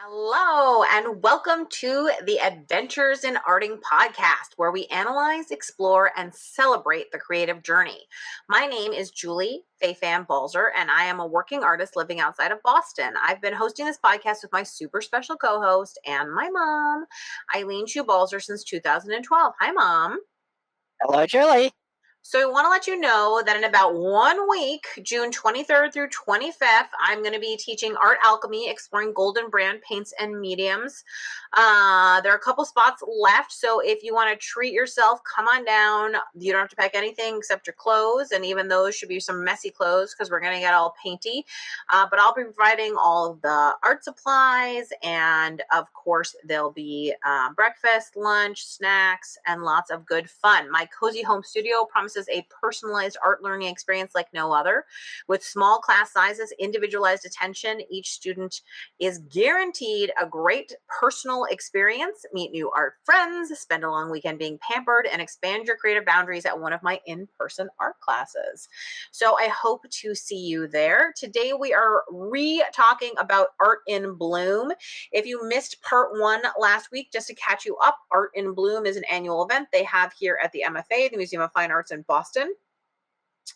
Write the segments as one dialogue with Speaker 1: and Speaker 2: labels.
Speaker 1: Hello, and welcome to the Adventures in Arting podcast, where we analyze, explore, and celebrate the creative journey. My name is Julie Fei-Fan Balzer, and I am a working artist living outside of Boston. I've been hosting this podcast with my super special co-host and my mom, Eileen Chu Balzer, since 2012. Hi, Mom.
Speaker 2: Hello, Julie.
Speaker 1: So I want to let you know that in about 1 week, June 23rd through 25th, I'm going to be teaching Art Alchemy, exploring golden brand paints and mediums. There are a couple spots left, so if you want to treat yourself, come on down. You don't have to pack anything except your clothes, and even those should be some messy clothes because we're going to get all painty. But I'll be providing all of the art supplies, and of course, there'll be breakfast, lunch, snacks, and lots of good fun. My cozy home studio promises a personalized art learning experience like no other. With small class sizes, individualized attention, each student is guaranteed a great personal experience, meet new art friends, spend a long weekend being pampered, and expand your creative boundaries at one of my in-person art classes. So I hope to see you there. Today we are talking about Art in Bloom. If you missed part 1 last week, just to catch you up, Art in Bloom is an annual event they have here at the MFA, the Museum of Fine Arts in Boston.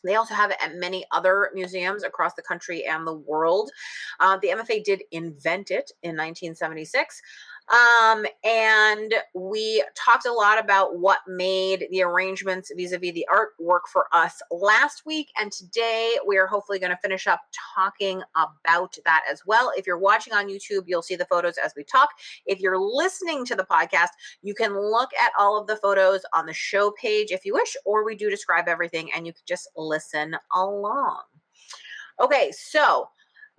Speaker 1: They also have it at many other museums across the country and the world. The MFA did invent it in 1976. And we talked a lot about what made the arrangements vis-a-vis the artwork for us last week. And today we are hopefully going to finish up talking about that as well. If you're watching on YouTube, you'll see the photos as we talk. If you're listening to the podcast, you can look at all of the photos on the show page if you wish, or we do describe everything and you can just listen along. Okay, so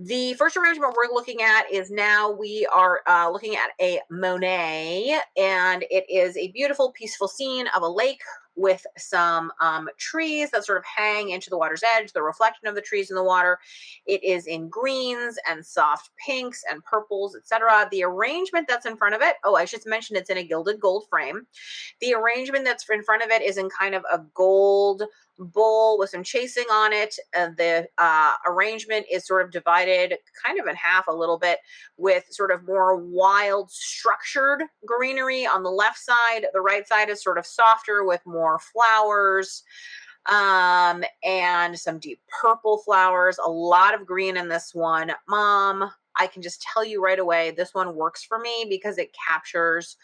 Speaker 1: the first arrangement we're looking at is now we are looking at a Monet, and it is a beautiful, peaceful scene of a lake with some trees that sort of hang into the water's edge, the reflection of the trees in the water. It is in greens and soft pinks and purples, etc. The arrangement that's in front of it, I should mention it's in a gilded gold frame. The arrangement that's in front of it is in kind of a gold bowl with some chasing on it. The arrangement is sort of divided kind of in half a little bit, with sort of more wild structured greenery on the left side. The right side is sort of softer with more flowers and some deep purple flowers. A lot of green in this one. Mom, I can just tell you right away, this one works for me because it captures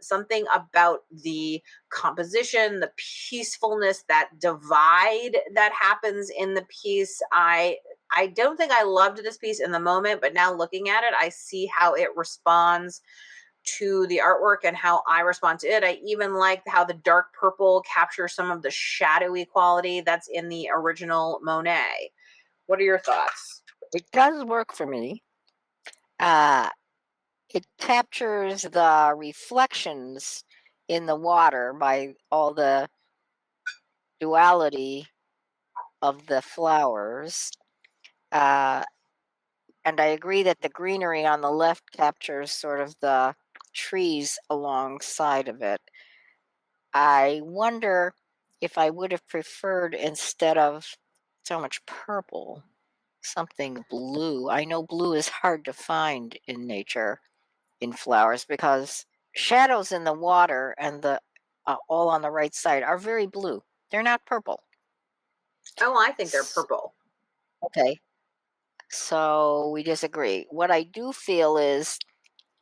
Speaker 1: something about the composition, the peacefulness, that divide that happens in the piece. I don't think I loved this piece in the moment, but now looking at it, I see how it responds to the artwork and how I respond to it. I even like how the dark purple captures some of the shadowy quality that's in the original Monet. What are your thoughts?
Speaker 2: It does work for me. It captures the reflections in the water by all the duality of the flowers. And I agree that the greenery on the left captures sort of the trees alongside of it. I wonder if I would have preferred, instead of so much purple, something blue. I know blue is hard to find in nature, in flowers, because shadows in the water and the all on the right side are very blue. They're not purple.
Speaker 1: Oh, I think they're purple.
Speaker 2: Okay, so we disagree. What I do feel is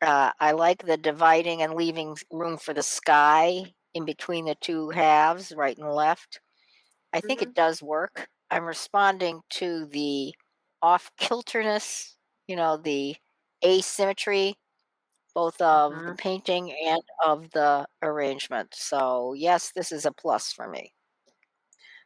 Speaker 2: I like the dividing and leaving room for the sky in between the two halves, right and left. I think it does work. I'm responding to the off-kilterness, the asymmetry, both of the painting and of the arrangement. So yes, this is a plus for me.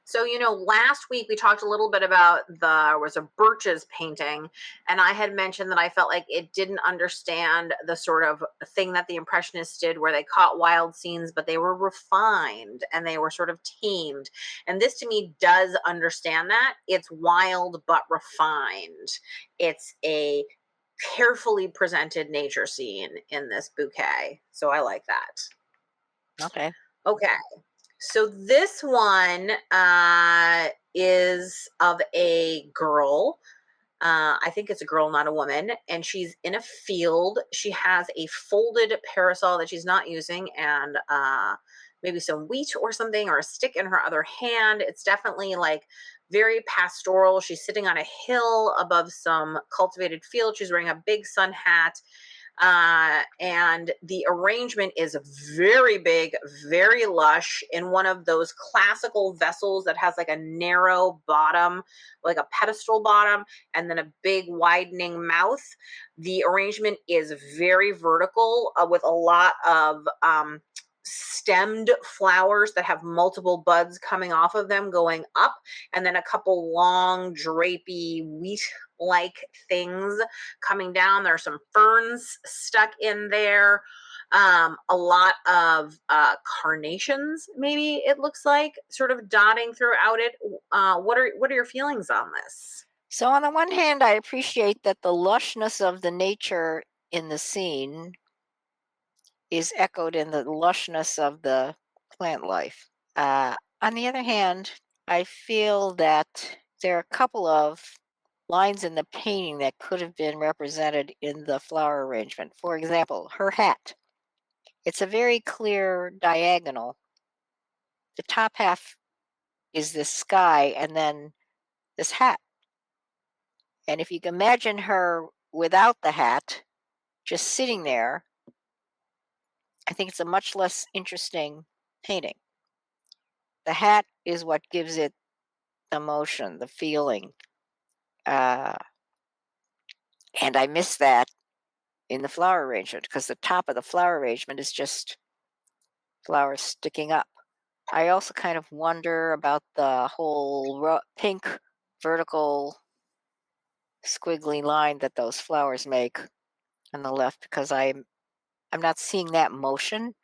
Speaker 1: So, last week we talked a little bit about there was a Birch's painting, and I had mentioned that I felt like it didn't understand the sort of thing that the Impressionists did, where they caught wild scenes, but they were refined and they were sort of tamed. And this to me does understand that. It's wild but refined. It's a carefully presented nature scene in this bouquet. So I like that.
Speaker 2: Okay.
Speaker 1: So this one is of a girl I think it's a girl, not a woman, and she's in a field. She has a folded parasol that she's not using, and maybe some wheat or something, or a stick in her other hand. It's definitely like very pastoral. She's sitting on a hill above some cultivated field. She's wearing a big sun hat, and the arrangement is very big, very lush, in one of those classical vessels that has like a narrow bottom, like a pedestal bottom, and then a big widening mouth. The arrangement is very vertical, with a lot of stemmed flowers that have multiple buds coming off of them going up, and then a couple long drapey wheat like things coming down. There are some ferns stuck in there. A lot of carnations, maybe it looks like, sort of dotting throughout it. What are your feelings on this?
Speaker 2: So, on the one hand, I appreciate that the lushness of the nature in the scene is echoed in the lushness of the plant life. On the other hand, I feel that there are a couple of lines in the painting that could have been represented in the flower arrangement. For example, her hat. It's a very clear diagonal. The top half is this sky and then this hat. And if you can imagine her without the hat, just sitting there, I think it's a much less interesting painting. The hat is what gives it the motion, the feeling. Uh, and I miss that in the flower arrangement because the top of the flower arrangement is just flowers sticking up. I also kind of wonder about the whole pink vertical squiggly line that those flowers make on the left because I'm not seeing that motion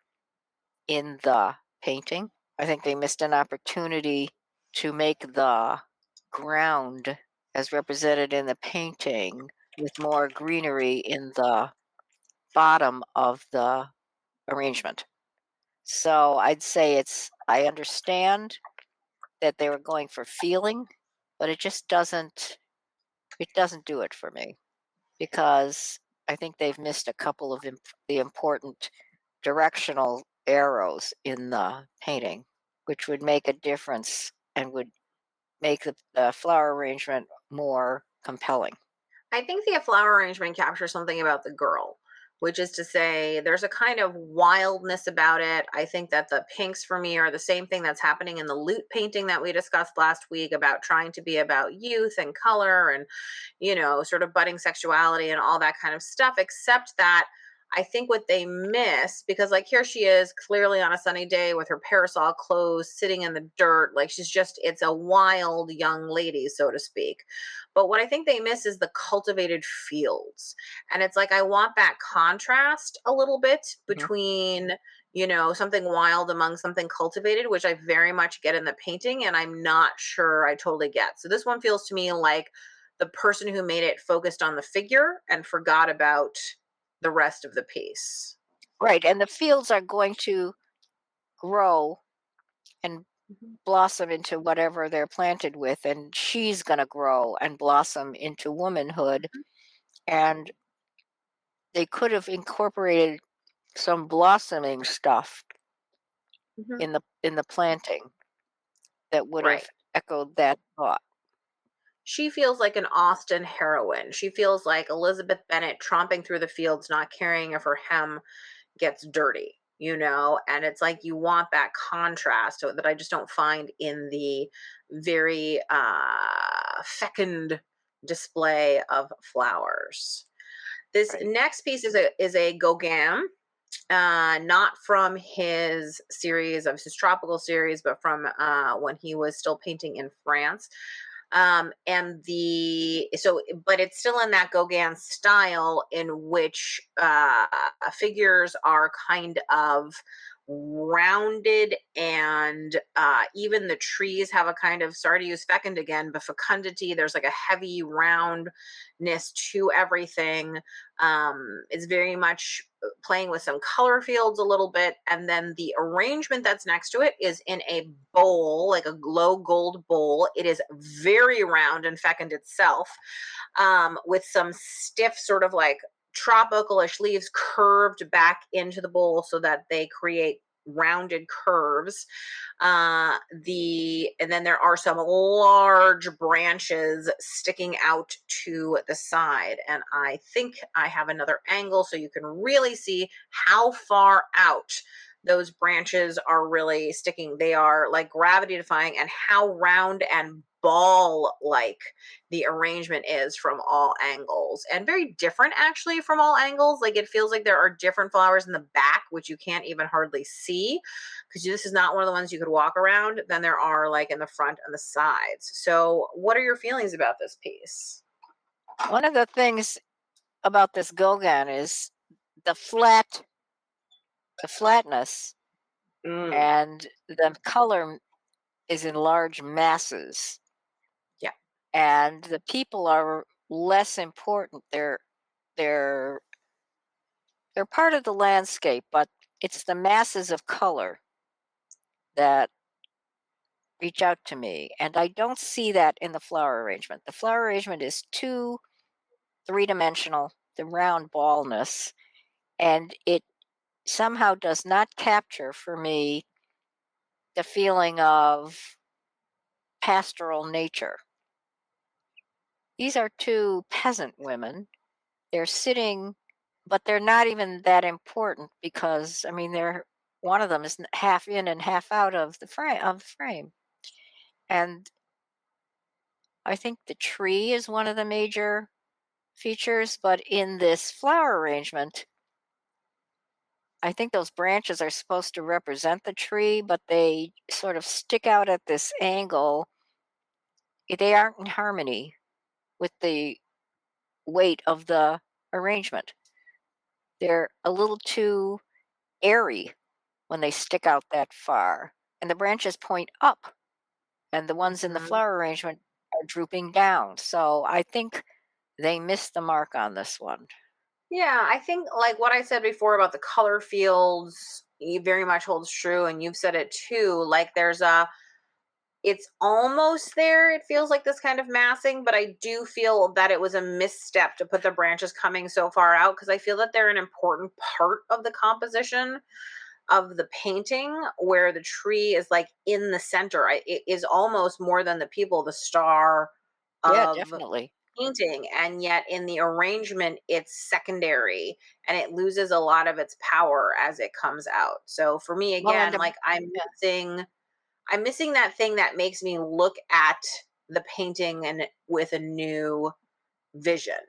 Speaker 2: in the painting. I think they missed an opportunity to make the ground as represented in the painting with more greenery in the bottom of the arrangement. So I'd say I understand that they were going for feeling, but it doesn't do it for me because I think they've missed a couple of the important directional arrows in the painting, which would make a difference and would make the flower arrangement more compelling.
Speaker 1: I think the flower arrangement captures something about the girl, which is to say, there's a kind of wildness about it. I think that the pinks for me are the same thing that's happening in the loot painting that we discussed last week, about trying to be about youth and color and, sort of budding sexuality and all that kind of stuff, except that I think what they miss, because like here she is clearly on a sunny day with her parasol closed, sitting in the dirt, like it's a wild young lady, so to speak. But what I think they miss is the cultivated fields. And it's like I want that contrast a little bit
Speaker 2: Mhm.
Speaker 1: between, something wild among something cultivated, which I very much get in the painting, and I'm not sure I totally get. So this one feels to me like the person who made it focused on the figure and forgot about the rest of the piece.
Speaker 2: Right, and the fields are going to grow and
Speaker 1: Mhm.
Speaker 2: blossom into whatever they're planted with, and she's going to grow and blossom into womanhood. And they could have incorporated some blossoming stuff
Speaker 1: Mhm.
Speaker 2: in the planting that would
Speaker 1: Right.
Speaker 2: have echoed that thought.
Speaker 1: She feels like an Austen heroine. She feels like Elizabeth Bennet tromping through the fields, not caring if her hem gets dirty, and it's like you want that contrast that I just don't find in the very fecund display of flowers. This
Speaker 2: Right.
Speaker 1: next piece is a Gauguin, not from his tropical series, but from when he was still painting in France. And but it's still in that Gauguin style in which figures are kind of rounded, and even the trees have a kind of, sorry to use fecund again, but fecundity. There's like a heavy roundness to everything. It's very much playing with some color fields a little bit, and then the arrangement that's next to it is in a bowl, like a glow gold bowl. It is very round and fecund itself, with some stiff sort of like tropicalish leaves curved back into the bowl so that they create rounded curves. And then there are some large branches sticking out to the side, and I think I have another angle so you can really see how far out those branches are really sticking. They are like gravity defying, and how round and ball like the arrangement is from all angles, and very different actually from all angles. Like it feels like there are different flowers in the back, which you can't even hardly see because this is not one of the ones you could walk around, than there are like in the front and the sides. So what are your feelings about this piece?
Speaker 2: One of the things about this Gauguin is the flat, the flatness,
Speaker 1: Mm,
Speaker 2: and the color is in large masses,
Speaker 1: yeah.
Speaker 2: and the people are less important. They're they're part of the landscape, but it's the masses of color that reach out to me, and I don't see that in the flower arrangement. The flower arrangement is too three-dimensional, the round ballness, and it somehow does not capture for me the feeling of pastoral nature. These are two peasant women. They're sitting, but they're not even that important because I mean they're one of them is half in and half out of the frame. And I think the tree is one of the major features, but in this flower arrangement, I think those branches are supposed to represent the tree, but they sort of stick out at this angle. They aren't in harmony with the weight of the arrangement. They're a little too airy when they stick out that far. And the branches point up, and the ones in the
Speaker 1: Mhm.
Speaker 2: flower arrangement are drooping down. So I think they missed the mark on this one.
Speaker 1: Yeah, I think like what I said before about the color fields, very much holds true, and you've said it too. Like there's a, it's almost there. It feels like this kind of massing, but I do feel that it was a misstep to put the branches coming so far out, because I feel that they're an important part of the composition of the painting, where the tree is like in the center. It is almost more than the people, the star
Speaker 2: Yeah,
Speaker 1: of
Speaker 2: definitely.
Speaker 1: painting, and yet in the arrangement it's secondary, and it loses a lot of its power as it comes out. So for me,
Speaker 2: Well, and
Speaker 1: again, like
Speaker 2: yeah,
Speaker 1: I'm missing that thing that makes me look at the painting and with a new vision,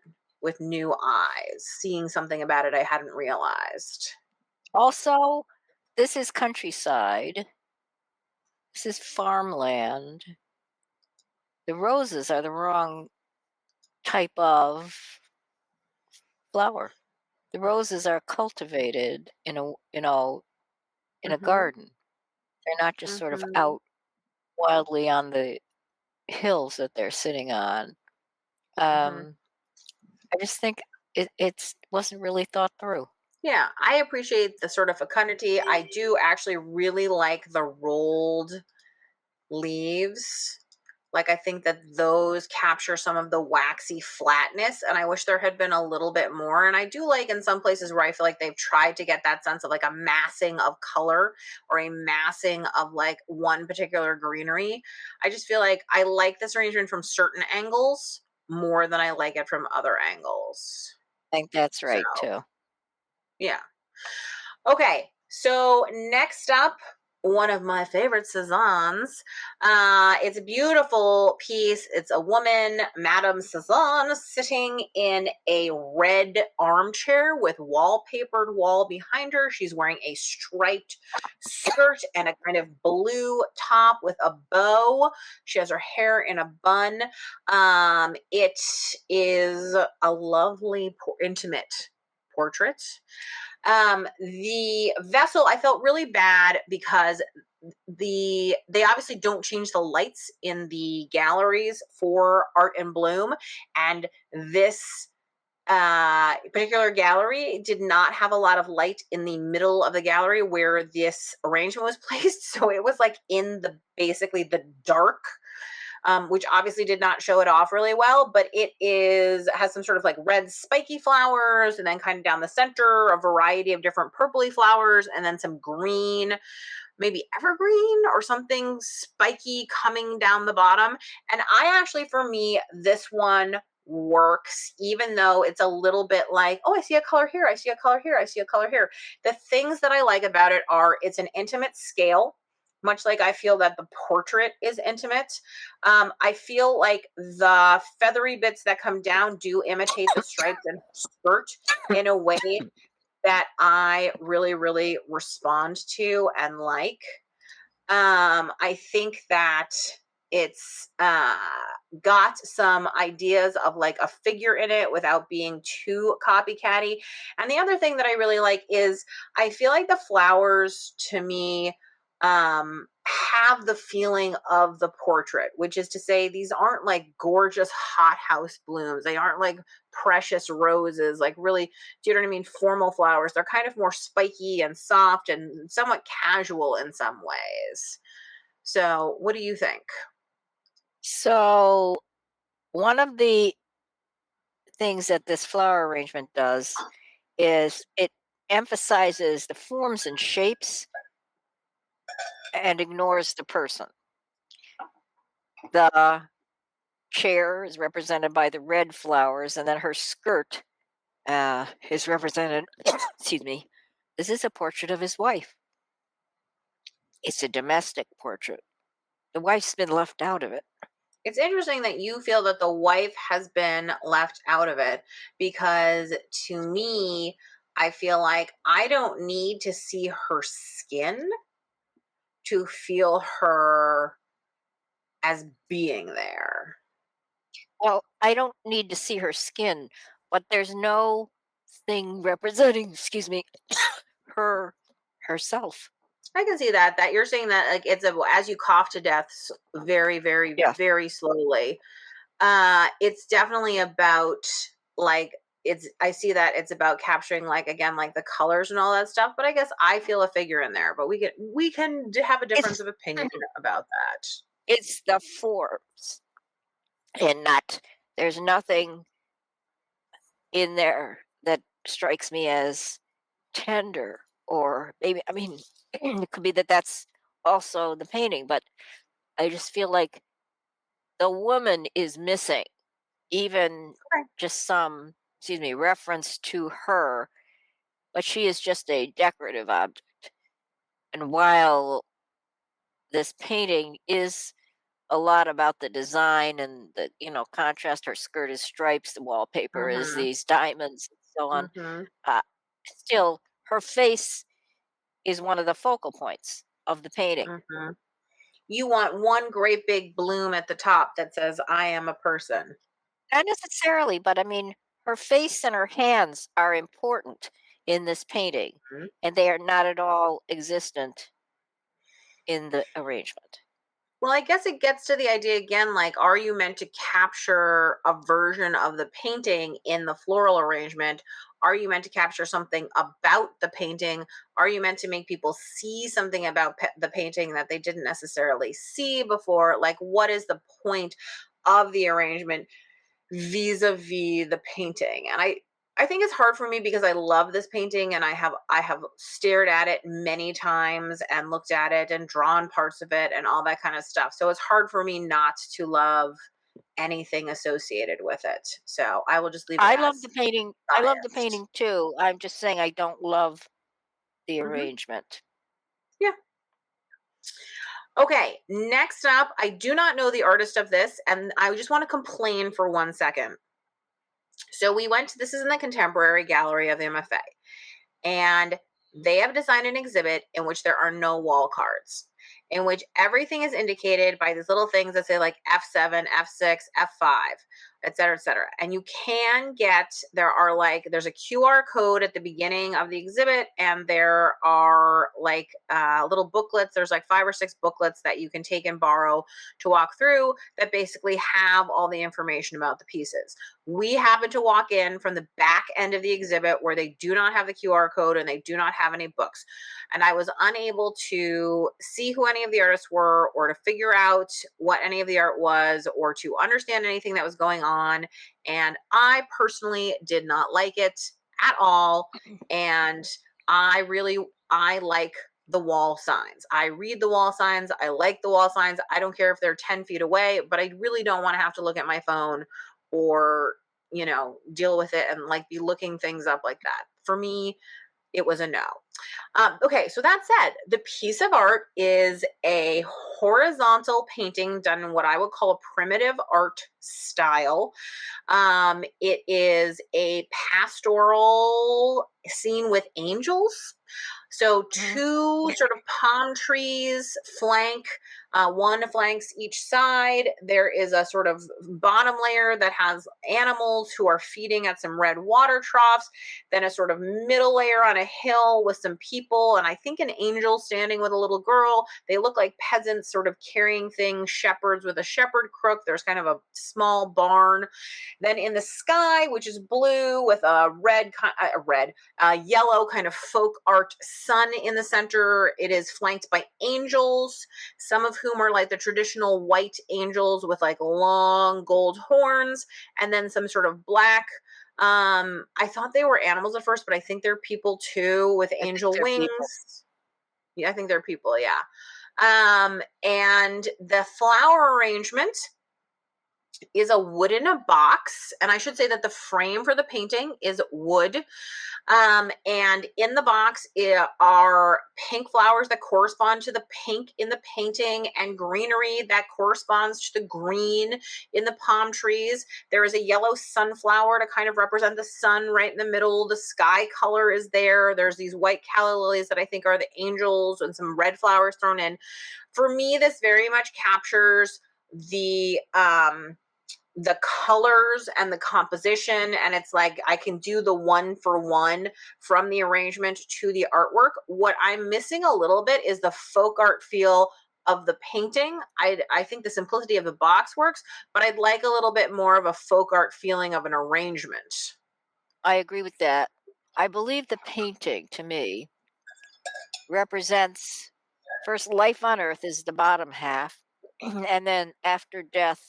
Speaker 1: with new eyes, seeing something about it I hadn't realized.
Speaker 2: also, this is countryside. This is farmland. The roses are the wrong type of flower. The roses are cultivated in a
Speaker 1: Mhm.
Speaker 2: garden. They're not just sort of
Speaker 1: Mhm.
Speaker 2: out wildly on the hills that they're sitting on.
Speaker 1: Mhm.
Speaker 2: Um, I just think it's wasn't really thought through.
Speaker 1: Yeah, I appreciate the sort of fecundity. I do actually really like the rolled leaves. Like I think that those capture some of the waxy flatness, and I wish there had been a little bit more. And I do like in some places where I feel like they've tried to get that sense of like a massing of color or a massing of like one particular greenery. I just feel like I like this arrangement from certain angles more than I like it from other angles.
Speaker 2: I think that's
Speaker 1: So,
Speaker 2: right too.
Speaker 1: yeah. Okay, so next up, one of my favorite Cezannes. It's a beautiful piece. It's a woman, Madame Cezanne, sitting in a red armchair with wallpapered wall behind her. She's wearing a striped skirt and a kind of blue top with a bow. She has her hair in a bun. It is a lovely, intimate portrait. The vessel, I felt really bad because they obviously don't change the lights in the galleries for Art in Bloom, and this particular gallery did not have a lot of light in the middle of the gallery where this arrangement was placed. So it was like in the basically the dark, which obviously did not show it off really well, but it has some sort of like red spiky flowers, and then kind of down the center a variety of different purpley flowers, and then some green, maybe evergreen or something spiky coming down the bottom. And I actually, for me, this one works, even though it's a little bit like, oh, I see a color here, I see a color here, I see a color here. The things that I like about it are it's an intimate scale, much like I feel that the portrait is intimate. I feel like the feathery bits that come down do imitate the stripes and skirt in a way that I really, really respond to and like. I think that it's got some ideas of like a figure in it without being too copycatty. And the other thing that I really like is I feel like the flowers to me have the feeling of the portrait, which is to say these aren't like gorgeous hothouse blooms. They aren't like precious roses, like really, do you know what I mean? Formal flowers. They're kind of more spiky and soft and somewhat casual in some ways. So, what do you think?
Speaker 2: So, one of the things that this flower arrangement does is it emphasizes the forms and shapes and ignores the person. The chair is represented by the red flowers, and then her skirt is represented. Excuse me. This is a portrait of his wife. It's a domestic portrait. The wife's been left out of it.
Speaker 1: It's interesting that you feel that the wife has been left out of it because to me, I feel like I don't need to see her skin to feel her as being there.
Speaker 2: Well, I don't need to see her skin, but there's no thing representing, excuse me, her herself.
Speaker 1: I can see that you're saying that like it's a as you cough to death very, very,
Speaker 2: Yeah.
Speaker 1: very slowly. It's definitely about like it's I see that it's about capturing like again like the colors and all that stuff, but I guess I feel a figure in there, but we can have a difference
Speaker 2: It's
Speaker 1: of opinion about that.
Speaker 2: it's the forms and not there's nothing in there that strikes me as tender or maybe I mean it could be that that's also the painting, but I just feel like the woman is missing even
Speaker 1: Okay.
Speaker 2: just some excuse me reference to her, but she is just a decorative object. And while this painting is a lot about the design and the contrast, her skirt is stripes, the wallpaper is
Speaker 1: Mhm.
Speaker 2: these diamonds and so on.
Speaker 1: Mhm.
Speaker 2: uh, Still her face is one of the focal points of the painting.
Speaker 1: Mhm. You want one great big bloom at the top that says I am a person.
Speaker 2: Not necessarily, but I mean, her face and her hands are important in this painting,
Speaker 1: Mhm.
Speaker 2: and they are not at all existent in the arrangement.
Speaker 1: Well, I guess it gets to the idea again like, are you meant to capture a version of the painting in the floral arrangement? Are you meant to capture something about the painting? Are you meant to make people see something about the painting that they didn't necessarily see before? Like, what is the point of the arrangement vis-a-vis the painting? And I think it's hard for me because I love this painting and I have stared at it many times and looked at it and drawn parts of it and all that kind of stuff. So it's hard for me not to love anything associated with it. So I will just leave it
Speaker 2: I love
Speaker 1: as
Speaker 2: the painting. I love the
Speaker 1: biased.
Speaker 2: painting too. I'm just saying I don't love the
Speaker 1: Hmm.
Speaker 2: arrangement.
Speaker 1: Yeah. Okay. Next up, I do not know the artist of this, and I just want to complain for 1 second. So we went to this is in the Contemporary Gallery of MFA, and they have designed an exhibit in which there are no wall cards, in which everything is indicated by these little things that say like F7, F6, F5. et cetera, et cetera. And you can get, there's a QR code at the beginning of the exhibit, and there are like little booklets. There's like 5 or 6 booklets that you can take and borrow to walk through that basically have all the information about the pieces. We happen to walk in from the back end of the exhibit where they do not have the QR code and they do not have any books. And I was unable to see who any of the artists were, or to figure out what any of the art was, or to understand anything that was going on. And I personally did not like it at all. And I like the wall signs. I read the wall signs. I like the wall signs. I don't care if they're 10 feet away, but I really don't want to have to look at my phone or, deal with it and like be looking things up like that. For me, it was a no. Okay, so that said, the piece of art is a horizontal painting done in what I would call a primitive art style. It is a pastoral scene with angels. So
Speaker 2: Mhm.
Speaker 1: two sort of palm trees one flanks each side. There is a sort of bottom layer that has animals who are feeding at some red water troughs, then a sort of middle layer on a hill with some people, and I think an angel standing with a little girl. They look like peasants sort of carrying things, shepherds with a shepherd crook. There's kind of a small barn. Then in the sky, which is blue with a yellow kind of folk art sun in the center, it is flanked by angels, some of whom are like the traditional white angels with like long gold horns, and then some sort of black. I thought they were animals at first, but I think they're people too with
Speaker 2: I think
Speaker 1: angel
Speaker 2: they're people.
Speaker 1: wings. Yeah, I think they're people, yeah. And the flower arrangement is a wood in a box. And I should say that the frame for the painting is wood. And in the box are pink flowers that correspond to the pink in the painting, and greenery that corresponds to the green in the palm trees. There is a yellow sunflower to kind of represent the sun right in the middle. The sky color is there. There's these white calla lilies that I think are the angels, and some red flowers thrown in. For me, this very much captures the colors and the composition, and it's like I can do the one for one from the arrangement to the artwork. What I'm missing a little bit is the folk art feel of the painting. I think the simplicity of the box works, but I'd like a little bit more of a folk art feeling of an arrangement.
Speaker 2: I agree with that. I believe the painting to me represents first life on earth is the bottom half, and then after death,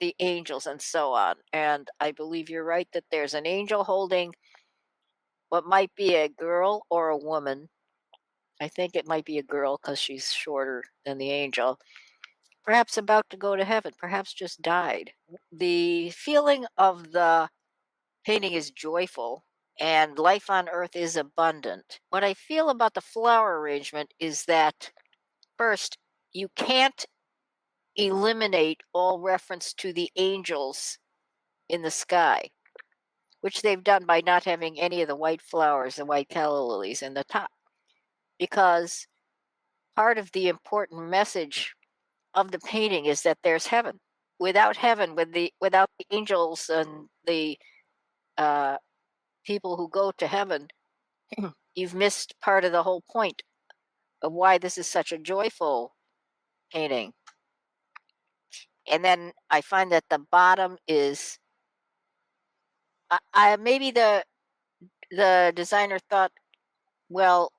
Speaker 2: the angels and so on. And I believe you're right that there's an angel holding what might be a girl or a woman. I think it might be a girl because she's shorter than the angel. Perhaps about to go to heaven, perhaps just died. The feeling of the painting is joyful, and life on earth is abundant. What I feel about the flower arrangement is that, first, you can't eliminate all reference to the angels in the sky, which they've done by not having any of the white flowers, the white calla lilies in the top, because part of the important message of the painting is that there's heaven. Without heaven, without the angels and the uh, people who go to heaven, you've missed part of the whole point of why this is such a joyful painting. And then I find that the bottom is, maybe the designer thought, well,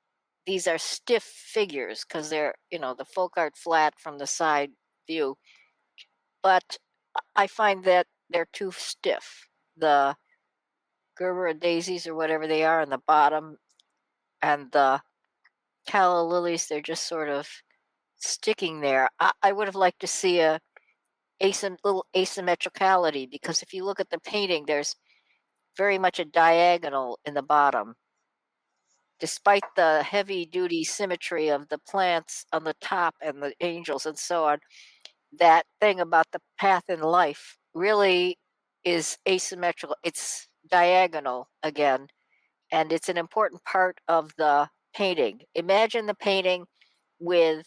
Speaker 2: these are stiff figures because they're, the folk art flat from the side view, but I find that they're too stiff. The Gerber daisies or whatever they are on the bottom, and the calla lilies, they're just sort of sticking there. I would have liked to see a little asymmetricality, because if you look at the painting, there's very much a diagonal in the bottom. Despite the heavy duty symmetry of the plants on the top and the angels and so on, that thing about the path in life really is asymmetrical. It's diagonal again, and it's an important part of the painting. Imagine the painting without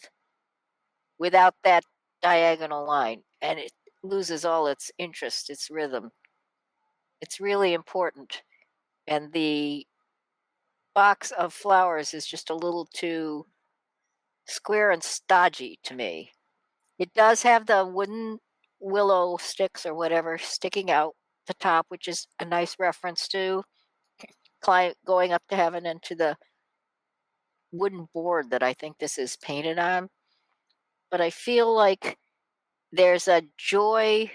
Speaker 2: that diagonal line, and it loses all its interest, its rhythm. It's really important. And the box of flowers is just a little too square and stodgy to me. It does have the wooden willow sticks or whatever sticking out the top, which is a nice reference to going up to heaven and to the wooden board that I think this is painted on. But I feel like there's a joy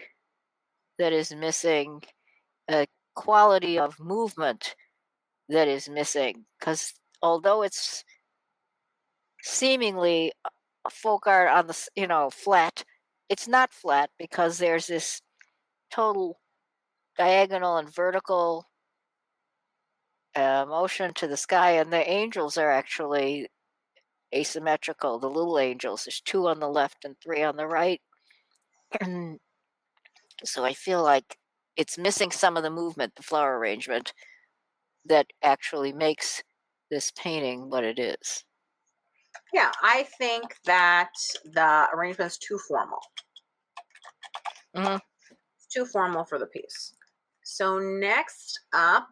Speaker 2: that is missing, a quality of movement that is missing. Because although it's seemingly folk art on the flat, it's not flat because there's this total diagonal and vertical motion to the sky, and the angels are actually asymmetrical. The little angels, there's two on the left and three on the right. So I feel like it's missing some of the movement, the flower arrangement, that actually makes this painting what it is.
Speaker 1: Yeah, I think that the arrangement's too formal.
Speaker 2: Mhm.
Speaker 1: It's too formal for the piece. So next up,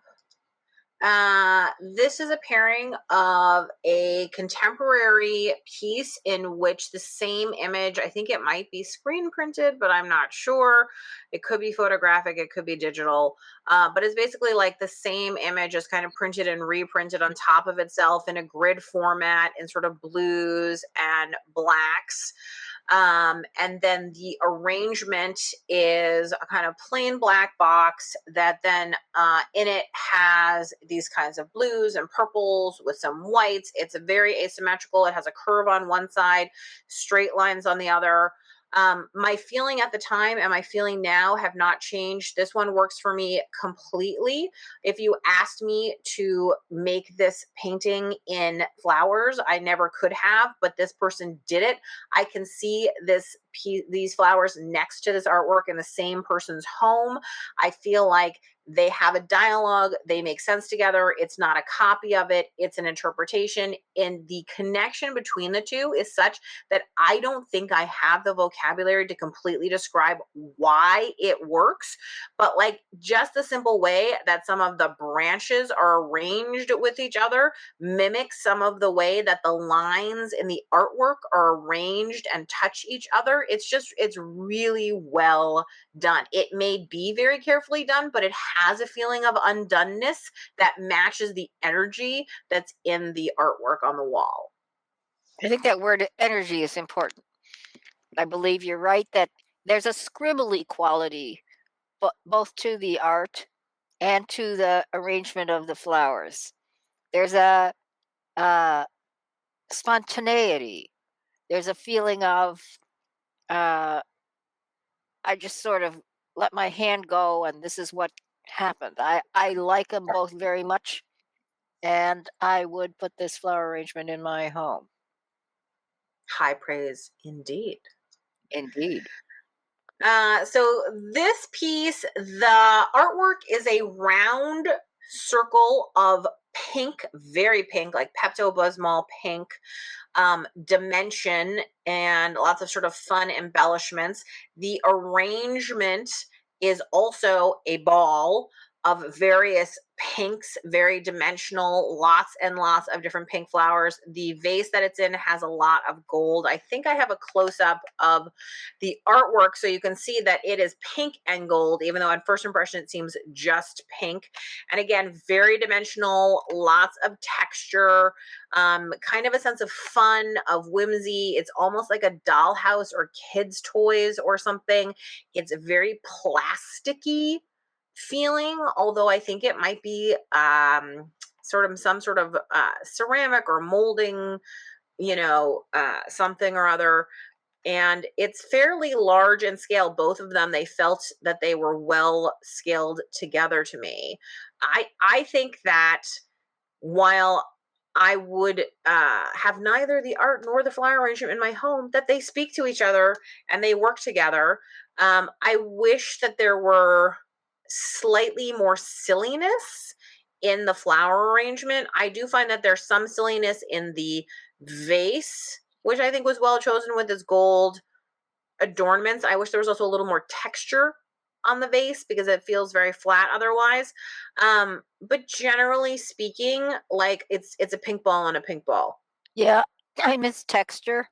Speaker 1: this is a pairing of a contemporary piece in which the same image, I think it might be screen printed, but I'm not sure. It could be photographic, it could be digital, but it's basically like the same image is kind of printed and reprinted on top of itself in a grid format in sort of blues and blacks. And then the arrangement is a kind of plain black box that then in it has these kinds of blues and purples with some whites. It's very asymmetrical. It has a curve on one side, straight lines on the other. My feeling at the time and my feeling now have not changed. This one works for me completely. If you asked me to make this painting in flowers, I never could have, but this person did it. I can see these flowers next to this artwork in the same person's home. I feel like they have a dialogue, they make sense together. It's not a copy of it, it's an interpretation. And the connection between the two is such that I don't think I have the vocabulary to completely describe why it works. But like just the simple way that some of the branches are arranged with each other mimics some of the way that the lines in the artwork are arranged and touch each other. It's really well done. It may be very carefully done, but it has a feeling of undoneness that matches the energy that's in the artwork on the wall.
Speaker 2: I think that word energy is important. I believe you're right that there's a scribbly quality both to the art and to the arrangement of the flowers. There's a uh, spontaneity. There's a feeling of uh, I just sort of let my hand go, and this is what happened. I like them both very much, and I would put this flower arrangement in my home.
Speaker 1: High praise indeed.
Speaker 2: Indeed.
Speaker 1: So this piece, the artwork is a round circle of pink, very pink, like Pepto Bismol pink dimension, and lots of sort of fun embellishments. The arrangement is also a ball of various pinks, very dimensional, lots and lots of different pink flowers. The vase that it's in has a lot of gold. I think I have a close up of the artwork so you can see that it is pink and gold, even though at first impression it seems just pink. And again, very dimensional, lots of texture, kind of a sense of fun, of whimsy. It's almost like a dollhouse or kids' toys or something. It's very plasticky feeling, although I think it might be sort of some sort of ceramic or molding, something or other. And it's fairly large in scale. Both of them, they felt that they were well scaled together to me. I think that while I would have neither the art nor the flower arrangement in my home, that they speak to each other and they work together. I wish that there were slightly more silliness in the flower arrangement. I do find that there's some silliness in the vase, which I think was well chosen with its gold. adornments. I wish there was also a little more texture on the vase because it feels very flat otherwise. But generally speaking, like it's a pink ball on a pink ball.
Speaker 2: Yeah, I miss texture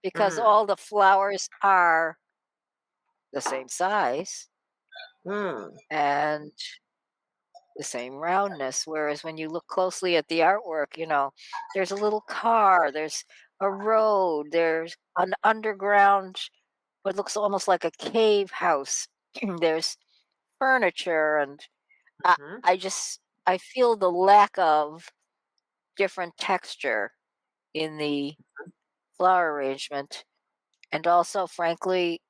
Speaker 2: because
Speaker 1: Mm.
Speaker 2: all the flowers are the same size
Speaker 1: Mm.
Speaker 2: and the same roundness. Whereas when you look closely at the artwork, there's a little car, there's a road, there's an underground, what looks almost like a cave house. There's furniture, and I,
Speaker 1: Mhm.
Speaker 2: I feel the lack of different texture in the flower arrangement. And also, frankly,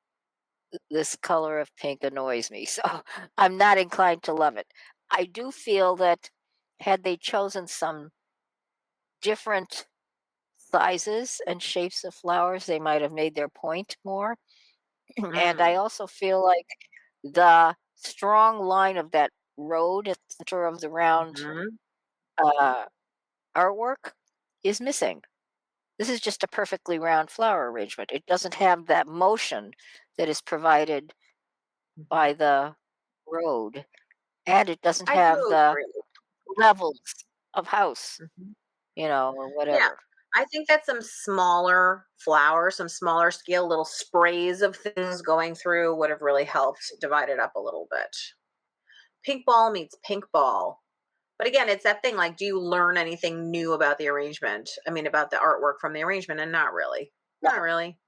Speaker 2: this color of pink annoys me. So I'm not inclined to love it. I do feel that had they chosen some different sizes and shapes of flowers, they might have made their point more. And I
Speaker 1: Mm.
Speaker 2: also feel like the strong line of that road at the center of the round
Speaker 1: Mhm.
Speaker 2: uh, artwork is missing. This is just a perfectly round flower arrangement. It doesn't have that motion that is provided by
Speaker 1: Mhm.
Speaker 2: the road, and it doesn't
Speaker 1: I do
Speaker 2: have the
Speaker 1: agree.
Speaker 2: levels of house,
Speaker 1: Mhm.
Speaker 2: or
Speaker 1: Yeah.
Speaker 2: whatever.
Speaker 1: I think that some smaller flowers, some smaller scale little sprays of things going through would have really helped divide it up a little bit. Pink ball meets pink ball. But again, it's that thing like, do you learn anything new about the arrangement? I mean, about the artwork from the arrangement, and not really. Not really.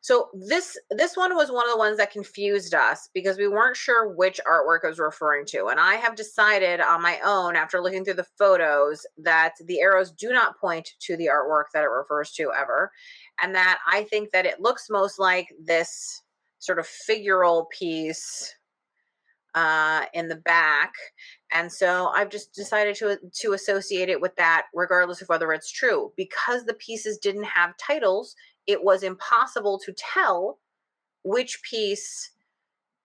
Speaker 1: So this one was one of the ones that confused us because we weren't sure which artwork I was referring to. And I have decided on my own after looking through the photos that the arrows do not point to the artwork that it refers to ever. And that I think that it looks most like this sort of figural piece in the back. And so I've just decided to associate it with that, regardless of whether it's true. Because the pieces didn't have titles, it was impossible to tell which piece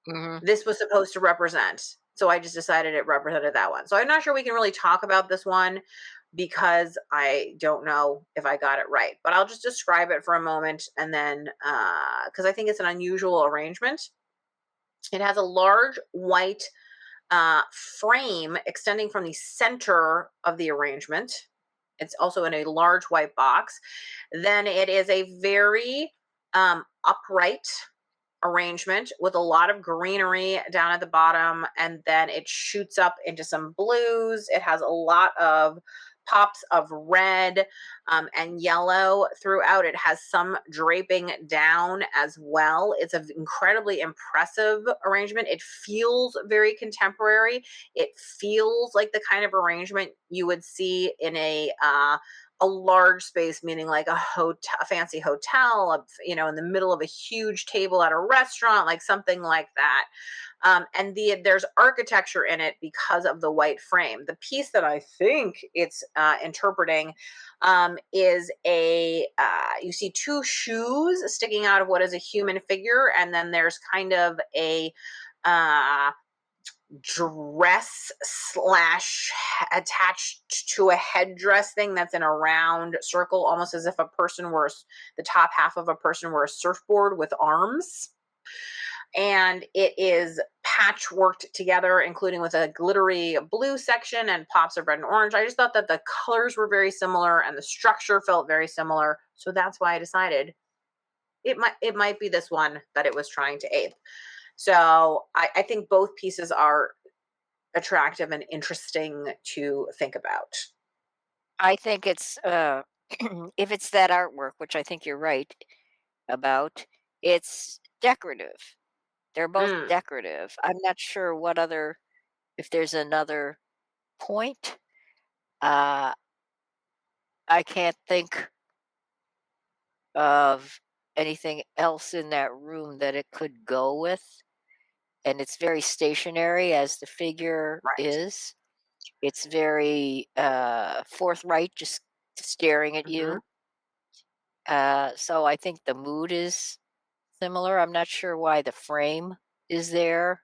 Speaker 2: Mhm.
Speaker 1: this was supposed to represent. So I just decided it represented that one. So I'm not sure we can really talk about this one because I don't know if I got it right. But I'll just describe it for a moment and then because I think it's an unusual arrangement. It has a large white frame extending from the center of the arrangement. It's also in a large white box. Then it is a very upright arrangement with a lot of greenery down at the bottom, and then it shoots up into some blues. It has a lot of pops of red and yellow throughout. It has some draping down as well. It's an incredibly impressive arrangement. It feels very contemporary. It feels like the kind of arrangement you would see in a large space, meaning like a hotel, a fancy hotel, in the middle of a huge table at a restaurant, like something like that. And there's architecture in it because of the white frame. The piece that I think it's interpreting is you see two shoes sticking out of what is a human figure, and then there's kind of a uh, dress slash attached to a headdress thing that's in a round circle, almost as if the top half of a person were a surfboard with arms. And it is patchworked together, including with a glittery blue section and pops of red and orange. I just thought that the colors were very similar and the structure felt very similar. So that's why I decided it might be this one that it was trying to ape. So I think both pieces are attractive and interesting to think about.
Speaker 2: I think it's if it's that artwork, which I think you're right about, it's decorative. They're both
Speaker 1: Mm,
Speaker 2: decorative. I'm not sure what other if there's another point. Uh, I can't think of anything else in that room that it could go with. And it's very stationary as the figure
Speaker 1: right.
Speaker 2: is. It's very forthright, just staring at
Speaker 1: Mhm.
Speaker 2: you. So I think the mood is similar. I'm not sure why the frame is there.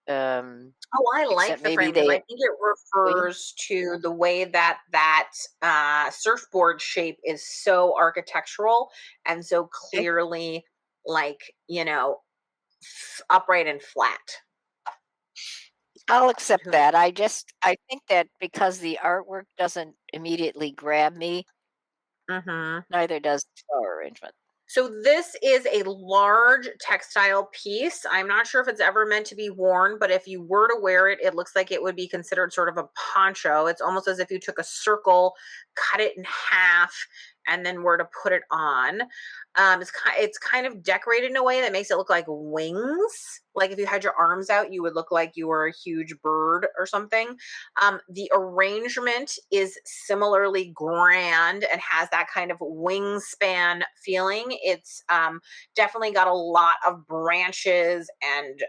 Speaker 1: Oh, I
Speaker 2: except
Speaker 1: like the
Speaker 2: maybe
Speaker 1: frame because I
Speaker 2: they
Speaker 1: think it
Speaker 2: agree.
Speaker 1: refers to the way that surfboard shape is so architectural and so
Speaker 2: Okay.
Speaker 1: clearly, like, upright and flat.
Speaker 2: I'll
Speaker 1: But
Speaker 2: accept
Speaker 1: who knows?
Speaker 2: that. I think that because the artwork doesn't immediately grab me,
Speaker 1: Hmm.
Speaker 2: neither does the flower arrangement.
Speaker 1: So this is a large textile piece. I'm not sure if it's ever meant to be worn, but if you were to wear it, it looks like it would be considered sort of a poncho. It's almost as if you took a circle, cut it in half, and then were to put it on. It's kind of decorated in a way that makes it look like wings. Like if you had your arms out, you would look like you were a huge bird or something. The arrangement is similarly grand and has that kind of wingspan feeling. It's definitely got a lot of branches and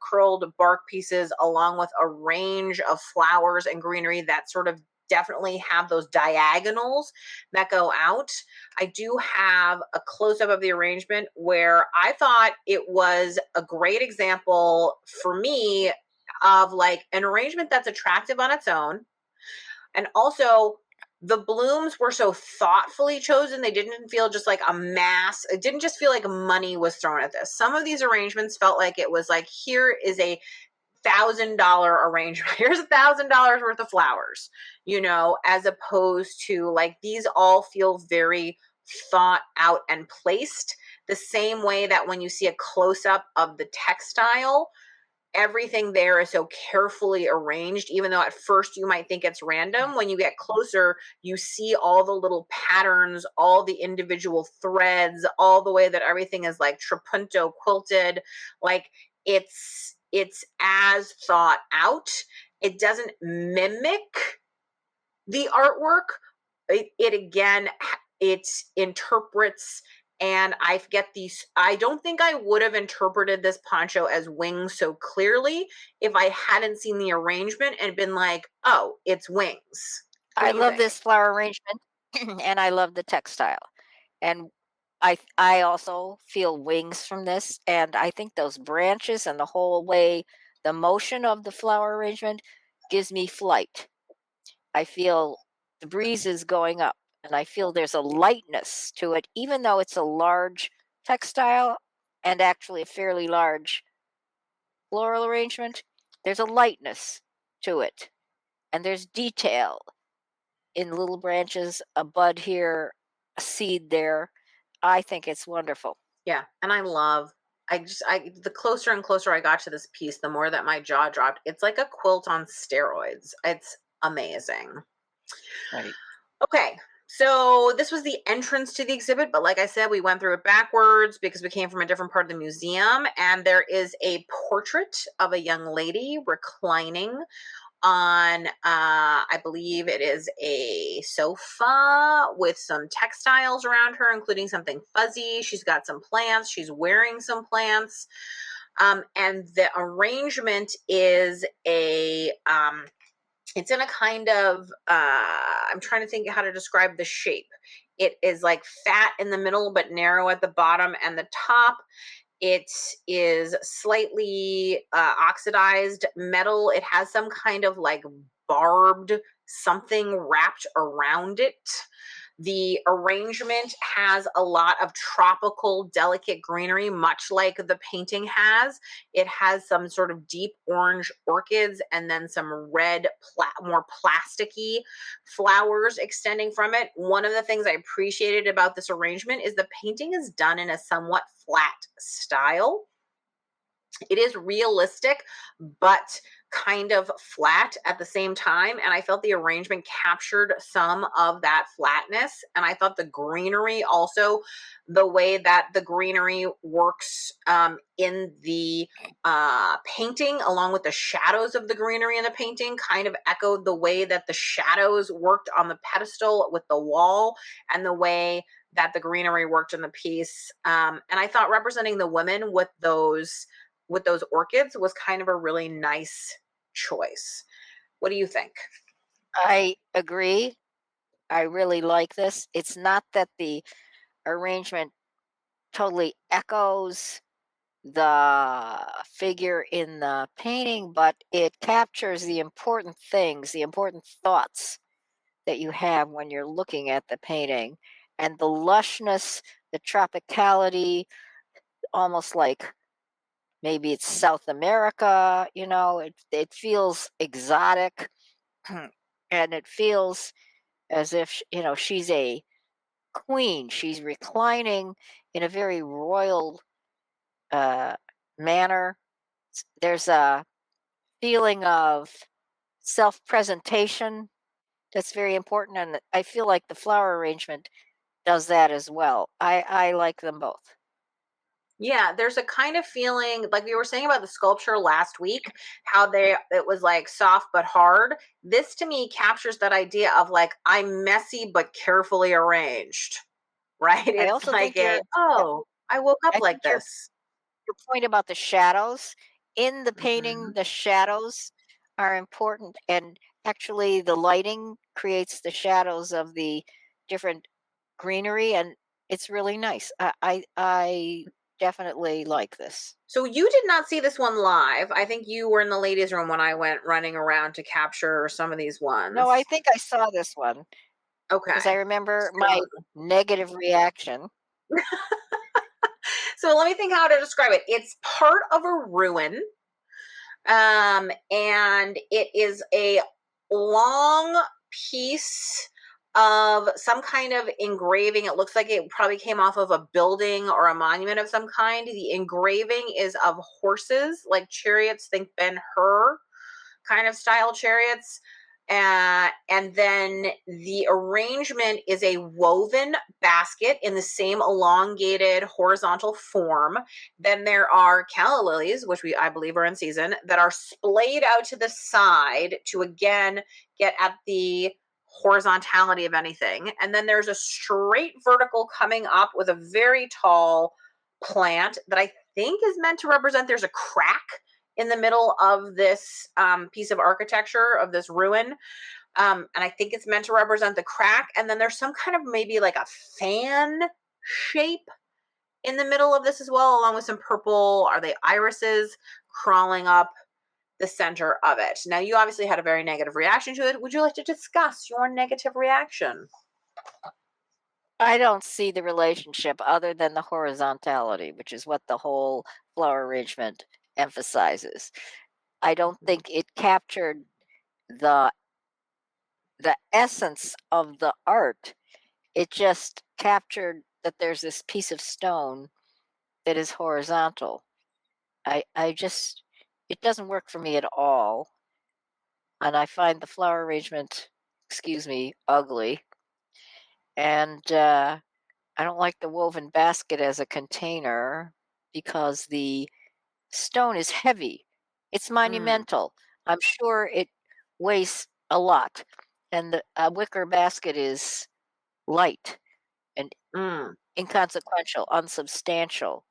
Speaker 1: curled bark pieces, along with a range of flowers and greenery that sort of definitely have those diagonals that go out. I do have a close up of the arrangement where I thought it was a great example for me of like an arrangement that's attractive on its own. And also, the blooms were so thoughtfully chosen. They didn't feel just like a mass. It didn't just feel like money was thrown at this. Some of these arrangements felt like it was like, here is $1,000 arrangement. Here's $1,000 worth of flowers, as opposed to like these all feel very thought out and placed the same way that when you see a close up of the textile, everything there is so carefully arranged, even though at first you might think it's random. When you get closer, you see all the little patterns, all the individual threads, all the way that everything is like trapunto quilted. Like it's as thought out. It doesn't mimic the artwork. It again, it interprets, and I get these. I don't think I would have interpreted this poncho as wings so clearly if I hadn't seen the arrangement and been like, oh, it's wings. What
Speaker 2: I
Speaker 1: do you
Speaker 2: love
Speaker 1: think?
Speaker 2: this flower arrangement and I love the textile. And I also feel wings from this, and I think those branches and the whole way the motion of the flower arrangement gives me flight. I feel the breeze is going up, and I feel there's a lightness to it, even though it's a large textile and actually a fairly large floral arrangement. There's a lightness to it, and there's detail in little branches, a bud here, a seed there. I think it's wonderful.
Speaker 1: Yeah, and I the closer and closer I got to this piece, the more that my jaw dropped. It's like a quilt on steroids. It's amazing.
Speaker 2: Right.
Speaker 1: Okay. So this was the entrance to the exhibit, but like I said, we went through it backwards because we came from a different part of the museum. And there is a portrait of a young lady reclining on, I believe it is a sofa with some textiles around her, including something fuzzy. She's got some plants. She's wearing some plants. And the arrangement is it's in a kind of I'm trying to think how to describe the shape. It is like fat in the middle but narrow at the bottom and the top. It is slightly oxidized metal. It has some kind of like barbed something wrapped around it. The arrangement has a lot of tropical, delicate greenery, much like the painting has. It has some sort of deep orange orchids and then some red, more plasticky flowers extending from it. One of the things I appreciated about this arrangement is the painting is done in a somewhat flat style. It is realistic, but kind of flat at the same time. And I felt the arrangement captured some of that flatness. And I thought the greenery also, the way that the greenery works in the painting, along with the shadows of the greenery in the painting, kind of echoed the way that the shadows worked on the pedestal with the wall and the way that the greenery worked in the piece. And I thought representing the women with those orchids was kind of a really nice choice. What do you think?
Speaker 2: I agree. I really like this. It's not that the arrangement totally echoes the figure in the painting, but it captures the important things, the important thoughts that you have when you're looking at the painting. And the lushness, the tropicality, almost like maybe it's South America, it feels exotic and it feels as if, she's a queen. She's reclining in a very royal uh, manner. There's a feeling of self presentation that's very important. And I feel like the flower arrangement does that as well. I like them both.
Speaker 1: Yeah, there's a kind of feeling like we were saying about the sculpture last week, how it was like soft but hard. This to me captures that idea of like I'm messy but carefully arranged, right?
Speaker 2: I
Speaker 1: It's
Speaker 2: also
Speaker 1: like
Speaker 2: think
Speaker 1: a, oh, I woke up
Speaker 2: I
Speaker 1: like
Speaker 2: think
Speaker 1: this.
Speaker 2: your point about the shadows in the painting,
Speaker 1: Mhm.
Speaker 2: the shadows are important, and actually the lighting creates the shadows of the different greenery, and it's really nice. I definitely like this.
Speaker 1: So you did not see this one live. I think you were in the ladies' room when I went running around to capture some of these
Speaker 2: No, I
Speaker 1: ones.
Speaker 2: think I saw this one because I
Speaker 1: Okay.
Speaker 2: remember my
Speaker 1: So
Speaker 2: negative reaction.
Speaker 1: so let me think how to describe it. It's part of a ruin. And it is a long piece of some kind of engraving. It looks like it probably came off of a building or a monument of some kind. The engraving is of horses, like chariots, think Ben Hur kind of style chariots. And then the arrangement is a woven basket in the same elongated horizontal form. Then there are calla lilies, which I believe are in season, that are splayed out to the side to again get at the horizontality of anything. And then there's a straight vertical coming up with a very tall plant that I think is meant to represent there's a crack in the middle of this piece of architecture of this ruin. And I think it's meant to represent the crack. And then there's some kind of maybe like a fan shape in the middle of this as well, along with some purple, are they irises crawling up the center of it. Now, you obviously had a very negative reaction to it. Would you like to discuss your negative reaction?
Speaker 2: I don't see the relationship other than the horizontality, which is what the whole flower arrangement emphasizes. I don't think it captured the the essence of the art. It just captured that there's this piece of stone that is horizontal. I just it doesn't work for me at all, and I find the flower arrangement, excuse me, ugly. And I don't like the woven basket as a container because the stone is heavy. It's
Speaker 1: Mm,
Speaker 2: monumental. I'm sure it weighs a lot. And the wicker basket is light and
Speaker 1: mm.
Speaker 2: inconsequential, unsubstantial.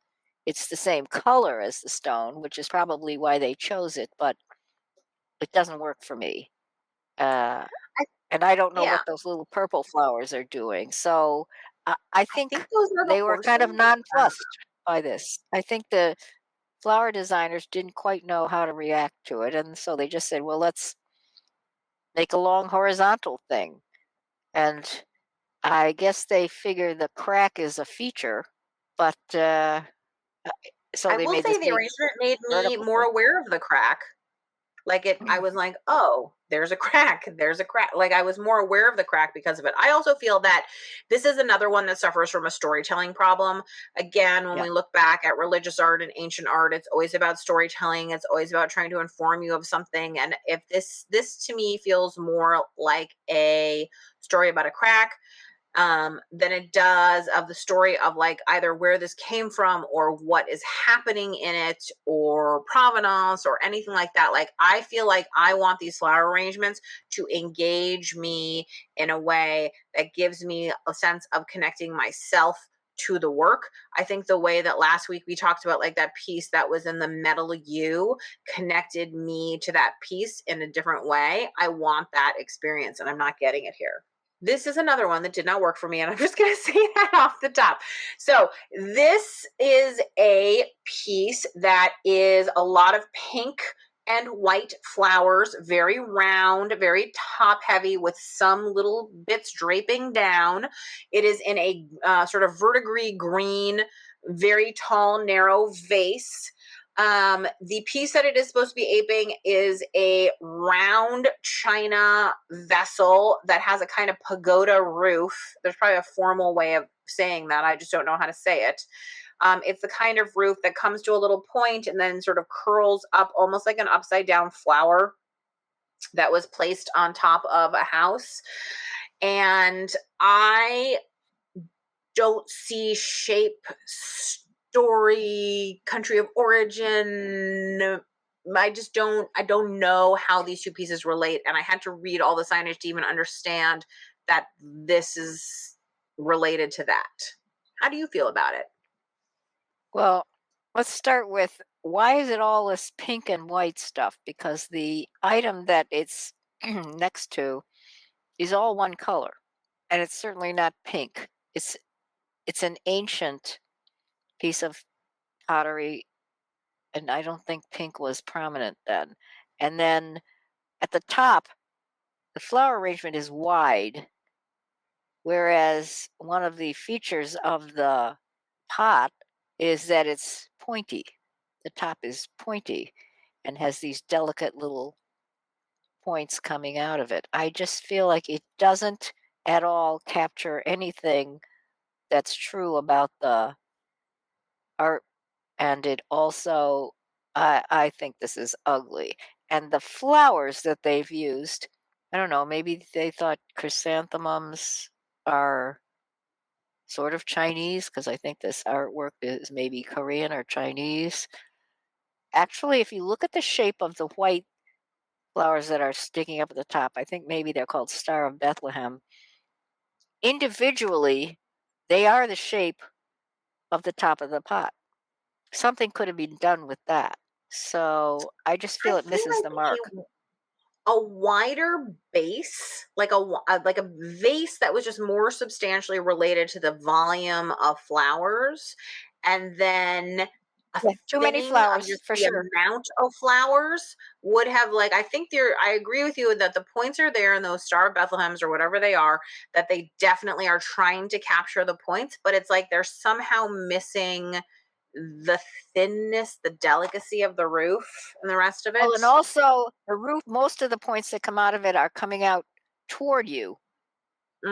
Speaker 2: It's the same color as the stone, which is probably why they chose it, but it doesn't work for me. Uh,
Speaker 1: I,
Speaker 2: and I don't know
Speaker 1: yeah,
Speaker 2: what those little purple flowers are doing. So I
Speaker 1: I think
Speaker 2: think
Speaker 1: those are the
Speaker 2: they were kind of
Speaker 1: horses.
Speaker 2: nonplussed by this. I think the flower designers didn't quite know how to react to it. And so they just said, well, let's make a long horizontal thing. And I guess they figure the crack is a feature, but so
Speaker 1: I
Speaker 2: they
Speaker 1: will
Speaker 2: made
Speaker 1: say
Speaker 2: this
Speaker 1: the
Speaker 2: big
Speaker 1: arrangement made me
Speaker 2: vertical
Speaker 1: more
Speaker 2: thing.
Speaker 1: aware of the crack. Like it, I was like, oh, there's a crack. There's a crack. Like I was more aware of the crack because of it. I also feel that this is another one that suffers from a storytelling problem. Again, when
Speaker 2: Yeah.
Speaker 1: we look back at religious art and ancient art, it's always about storytelling. It's always about trying to inform you of something. And if this to me feels more like a story about a crack than it does of the story of like either where this came from or what is happening in it or provenance or anything like that. Like, I feel like I want these flower arrangements to engage me in a way that gives me a sense of connecting myself to the work. I think the way that last week we talked about like that piece that was in the metal U connected me to that piece in a different way. I want that experience and I'm not getting it here. This is another one that did not work for me, and I'm just going to say that off the top. So, this is a piece that is a lot of pink and white flowers, very round, very top heavy, with some little bits draping down. It is in a sort of verdigris green, very tall, narrow vase. The piece that it is supposed to be aping is a round china vessel that has a kind of pagoda roof. There's probably a formal way of saying that. I just don't know how to say it. It's the kind of roof that comes to a little point and then sort of curls up almost like an upside down flower that was placed on top of a house. And I don't see shape, story, country of origin. I don't know how these two pieces relate. And I had to read all the signage to even understand that this is related to that. How do you feel about it?
Speaker 2: Well, let's start with why is it all this pink and white stuff? Because the item that it's next to is all one color, and it's certainly not pink. It's an ancient piece of pottery, and I don't think pink was prominent then. And then at the top, the flower arrangement is wide, whereas one of the features of the pot is that it's pointy. The top is pointy and has these delicate little points coming out of it. I just feel like it doesn't at all capture anything that's true about the art, and it also, I think this is ugly. And the flowers that they've used, I don't know, maybe they thought chrysanthemums are sort of Chinese because I think this artwork is maybe Korean or Chinese. Actually, if you look at the shape of the white flowers that are sticking up at the top, I think maybe they're called Star of Bethlehem. Individually, they are the shape of the top of the pot. Something could have been done with that. So I just
Speaker 1: I
Speaker 2: feel it
Speaker 1: feel
Speaker 2: misses the mark.
Speaker 1: like a wider base, like a vase that was just more substantially related to the volume of flowers, and then a
Speaker 2: Yeah, too many
Speaker 1: thinning of
Speaker 2: flowers
Speaker 1: just
Speaker 2: for
Speaker 1: the
Speaker 2: sure.
Speaker 1: amount of flowers would have, like, I think there I agree with you that the points are there in those Star of Bethlehems or whatever they are, that they definitely are trying to capture the points, but it's like they're somehow missing the thinness, the delicacy of the roof and the rest of
Speaker 2: Well,
Speaker 1: it.
Speaker 2: and also the roof, most of the points that come out of it are coming out toward you.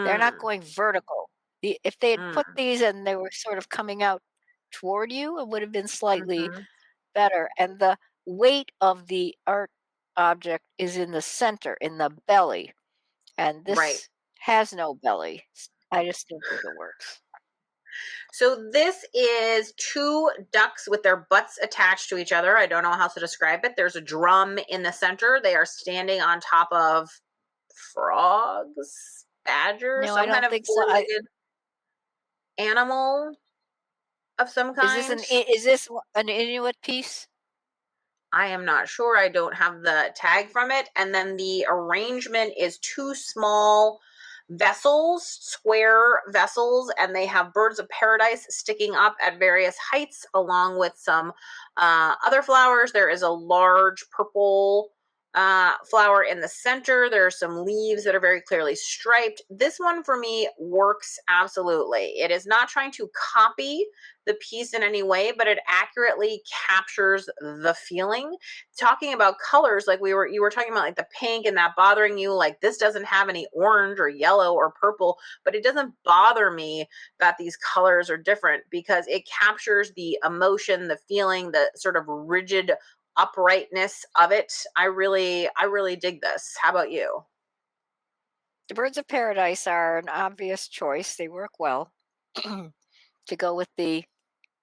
Speaker 2: They're not
Speaker 1: Mm,
Speaker 2: going vertical. If they had put
Speaker 1: mm,
Speaker 2: these and they were sort of coming out toward you, it would have been slightly
Speaker 1: mhm.
Speaker 2: better. And the weight of the art object is in the center, in the belly. And
Speaker 1: Right.
Speaker 2: this has no belly. I just don't think it works.
Speaker 1: So this is two ducks with their butts attached to each other. I don't know how to describe it. There's a drum in the center. They are standing on top of frogs, badgers,
Speaker 2: No, I
Speaker 1: some kind
Speaker 2: don't
Speaker 1: of
Speaker 2: think so.
Speaker 1: four-legged animal of some kind.
Speaker 2: Is this an Inuit piece?
Speaker 1: I am not sure. I don't have the tag from it. And then the arrangement is two small vessels, square vessels, and they have birds of paradise sticking up at various heights, along with some other flowers. There is a large purple flower in the center. There are some leaves that are very clearly striped. This one for me works absolutely. It is not trying to copy the piece in any way, but it accurately captures the feeling. Talking about colors, like you were talking about, like the pink and that bothering you, like this doesn't have any orange or yellow or purple, but it doesn't bother me that these colors are different because it captures the emotion, the feeling, the sort of rigid uprightness of it. I really dig this. How about you?
Speaker 2: The birds of paradise are an obvious choice. They work well to go with the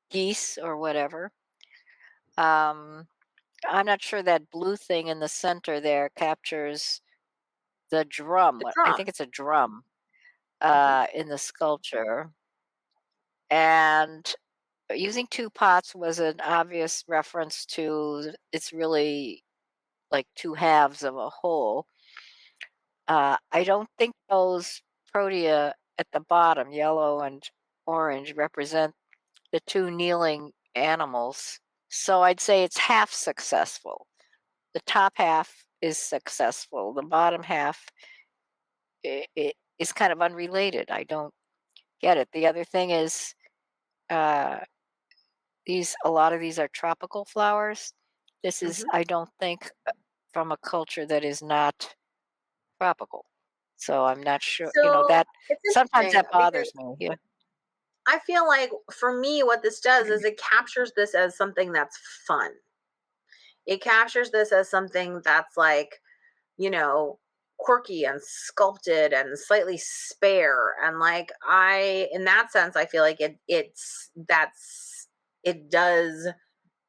Speaker 2: geese or whatever. Um, I'm not sure that blue thing in the center there captures the drum.
Speaker 1: The
Speaker 2: I
Speaker 1: drum.
Speaker 2: think it's a drum
Speaker 1: Mhm.
Speaker 2: in the sculpture. And using two pots was an obvious reference to it's really like two halves of a whole. I don't think those. protea at the bottom, yellow and orange, represent the two kneeling animals. So I'd say it's half successful. The top half is successful. The bottom half is kind of unrelated. I don't get it. The other thing is, uh, these a lot of these are tropical flowers. This is,
Speaker 1: Hmm.
Speaker 2: I don't think, from a culture that is not tropical. So I'm not sure.
Speaker 1: So
Speaker 2: That
Speaker 1: it's
Speaker 2: sometimes
Speaker 1: interesting
Speaker 2: that
Speaker 1: because
Speaker 2: bothers me. Yeah.
Speaker 1: I feel like for me, what this does is it captures this as something that's fun. It captures this as something that's like, you know, quirky and sculpted and slightly spare. And like in that sense, I feel like it does,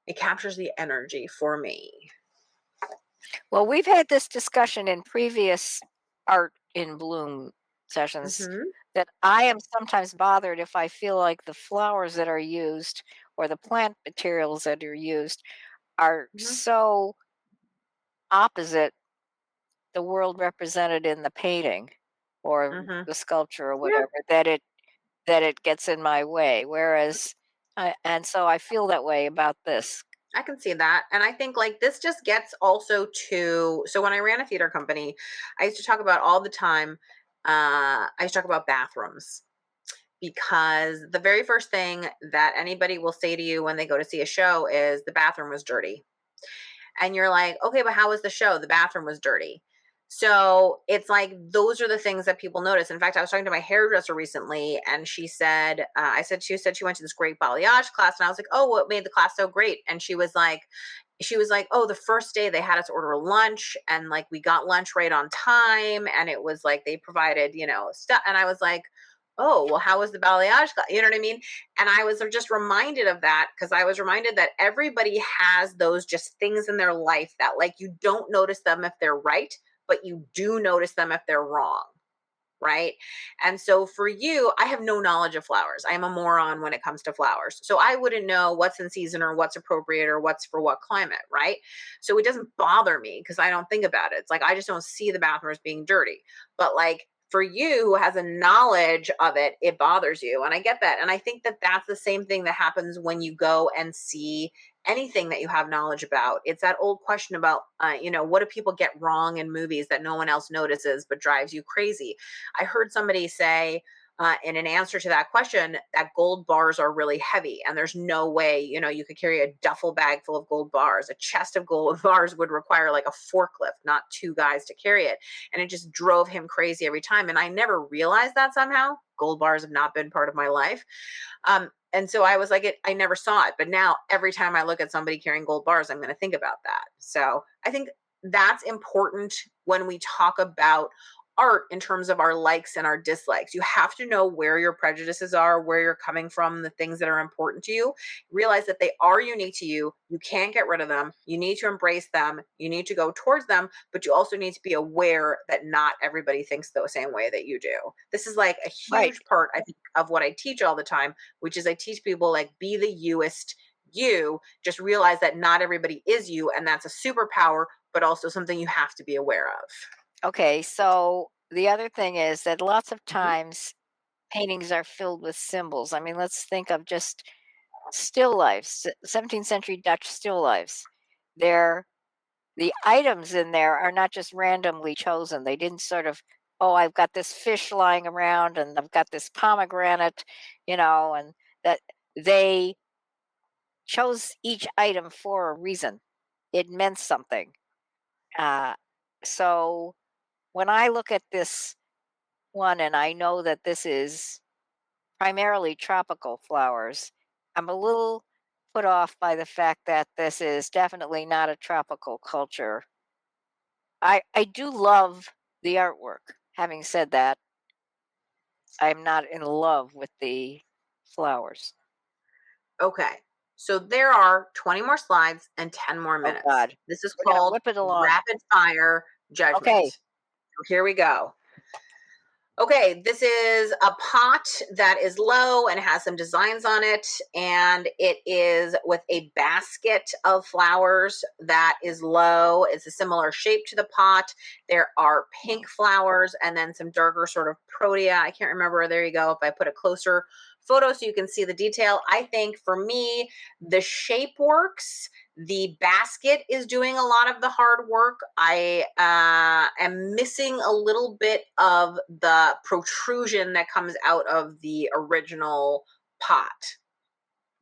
Speaker 1: it captures the energy for me.
Speaker 2: Well, we've had this discussion in previous art in bloom sessions
Speaker 1: Hmm.
Speaker 2: that I am sometimes bothered if I feel like the flowers that are used or the plant materials that are used are
Speaker 1: Hmm.
Speaker 2: so opposite the world represented in the painting or
Speaker 1: Hmm.
Speaker 2: the sculpture or
Speaker 1: Yeah,
Speaker 2: whatever that it gets in my way. Whereas, and so I feel that way about this.
Speaker 1: I can see that. And I think like this just gets also to, so when I ran a theater company, I used to talk about all the time, I used to talk about bathrooms because the very first thing that anybody will say to you when they go to see a show is the bathroom was dirty. And you're like, okay, but how was the show? The bathroom was dirty. So it's like those are the things that people notice. In fact, I was talking to my hairdresser recently, and she said she went to this great balayage class, and I was like, oh, what made the class so great? And she was like, oh, the first day they had us order lunch, and like we got lunch right on time, and it was like they provided, stuff, and I was like, oh, well, how was the balayage class? You know what I mean? And I was just reminded of that because I was reminded that everybody has those just things in their life that like you don't notice them if they're right, but you do notice them if they're wrong. Right. And so for you, I have no knowledge of flowers. I am a moron when it comes to flowers. So I wouldn't know what's in season or what's appropriate or what's for what climate. Right. So it doesn't bother me because I don't think about it. It's like I just don't see the bathroom as being dirty. But like for you who has a knowledge of it, it bothers you. And I get that. And I think that that's the same thing that happens when you go and see anything that you have knowledge about. It's that old question about, what do people get wrong in movies that no one else notices but drives you crazy? I heard somebody say in an answer to that question that gold bars are really heavy and there's no way, you could carry a duffel bag full of gold bars. A chest of gold bars would require like a forklift, not two guys to carry it. And it just drove him crazy every time. And I never realized that somehow. Gold bars have not been part of my life. And so I was like, I never saw it. But now every time I look at somebody carrying gold bars, I'm going to think about that. So I think that's important when we talk about art in terms of our likes and our dislikes. You have to know where your prejudices are, where you're coming from, the things that are important to you. Realize that they are unique to you. You can't get rid of them. You need to embrace them. You need to go towards them, but you also need to be aware that not everybody thinks the same way that you do. This is like a
Speaker 2: Right.
Speaker 1: huge part, I think, of what I teach all the time, which is I teach people like be the youest you. Just realize that not everybody is you, and that's a superpower, but also something you have to be aware of.
Speaker 2: Okay. So the other thing is that lots of
Speaker 1: Mhm.
Speaker 2: times paintings are filled with symbols. I mean, let's think of just still lifes, 17th century Dutch still lifes. They're The items in there are not just randomly chosen. They didn't sort of, oh, I've got this fish lying around and I've got this pomegranate, and that they chose each item for a reason. It meant something. Uh, so when I look at this one and I know that this is primarily tropical flowers, I'm a little put off by the fact that this is definitely not a tropical culture. I do love the artwork. Having said that, I'm not in love with the flowers.
Speaker 1: Okay. So there are 20 more slides and 10 more
Speaker 2: Oh
Speaker 1: minutes.
Speaker 2: God,
Speaker 1: This is
Speaker 2: we're gonna
Speaker 1: called
Speaker 2: whip it along.
Speaker 1: rapid fire judgment.
Speaker 2: Okay,
Speaker 1: So here we go. Okay, this is a pot that is low and has some designs on it, and it is with a basket of flowers that is low. It's a similar shape to the pot. There are pink flowers and then some darker sort of protea. I can't remember. There you go. If I put a closer photo so you can see the detail. I think for me, the shape works. The basket is doing a lot of the hard work. I am missing a little bit of the protrusion that comes out of the original pot.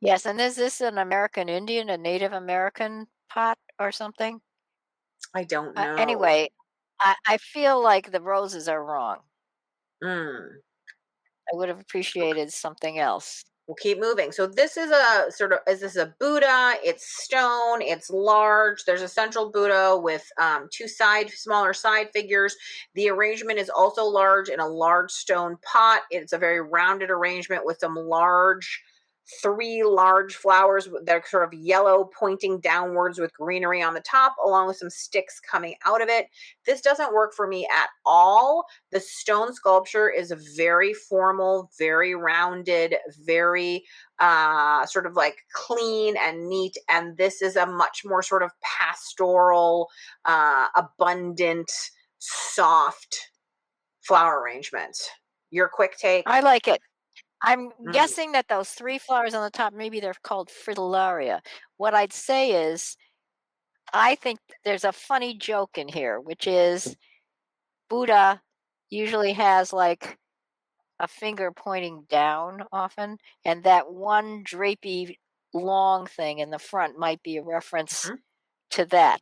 Speaker 2: Yes, and is this an American Indian, a Native American pot or something?
Speaker 1: I don't know.
Speaker 2: Anyway, I feel like the roses are wrong.
Speaker 1: Mm.
Speaker 2: I would have appreciated something else.
Speaker 1: We'll keep moving. So this is a sort of, is this a Buddha? It's stone, it's large. There's a central Buddha with two smaller side figures. The arrangement is also large in a large stone pot. It's a very rounded arrangement with some three large flowers that are sort of yellow pointing downwards with greenery on the top, along with some sticks coming out of it. This doesn't work for me at all. The stone sculpture is very formal, very rounded, very sort of like clean and neat. And this is a much more sort of pastoral, abundant, soft flower arrangement. Your quick take?
Speaker 2: I like it. I'm
Speaker 1: Mm,
Speaker 2: guessing that those 3 flowers on the top, maybe they're called fritillaria. What I'd say is, I think there's a funny joke in here, which is Buddha usually has, like, a finger pointing down often, and that one drapey long thing in the front might be a reference
Speaker 1: mhm.
Speaker 2: to that.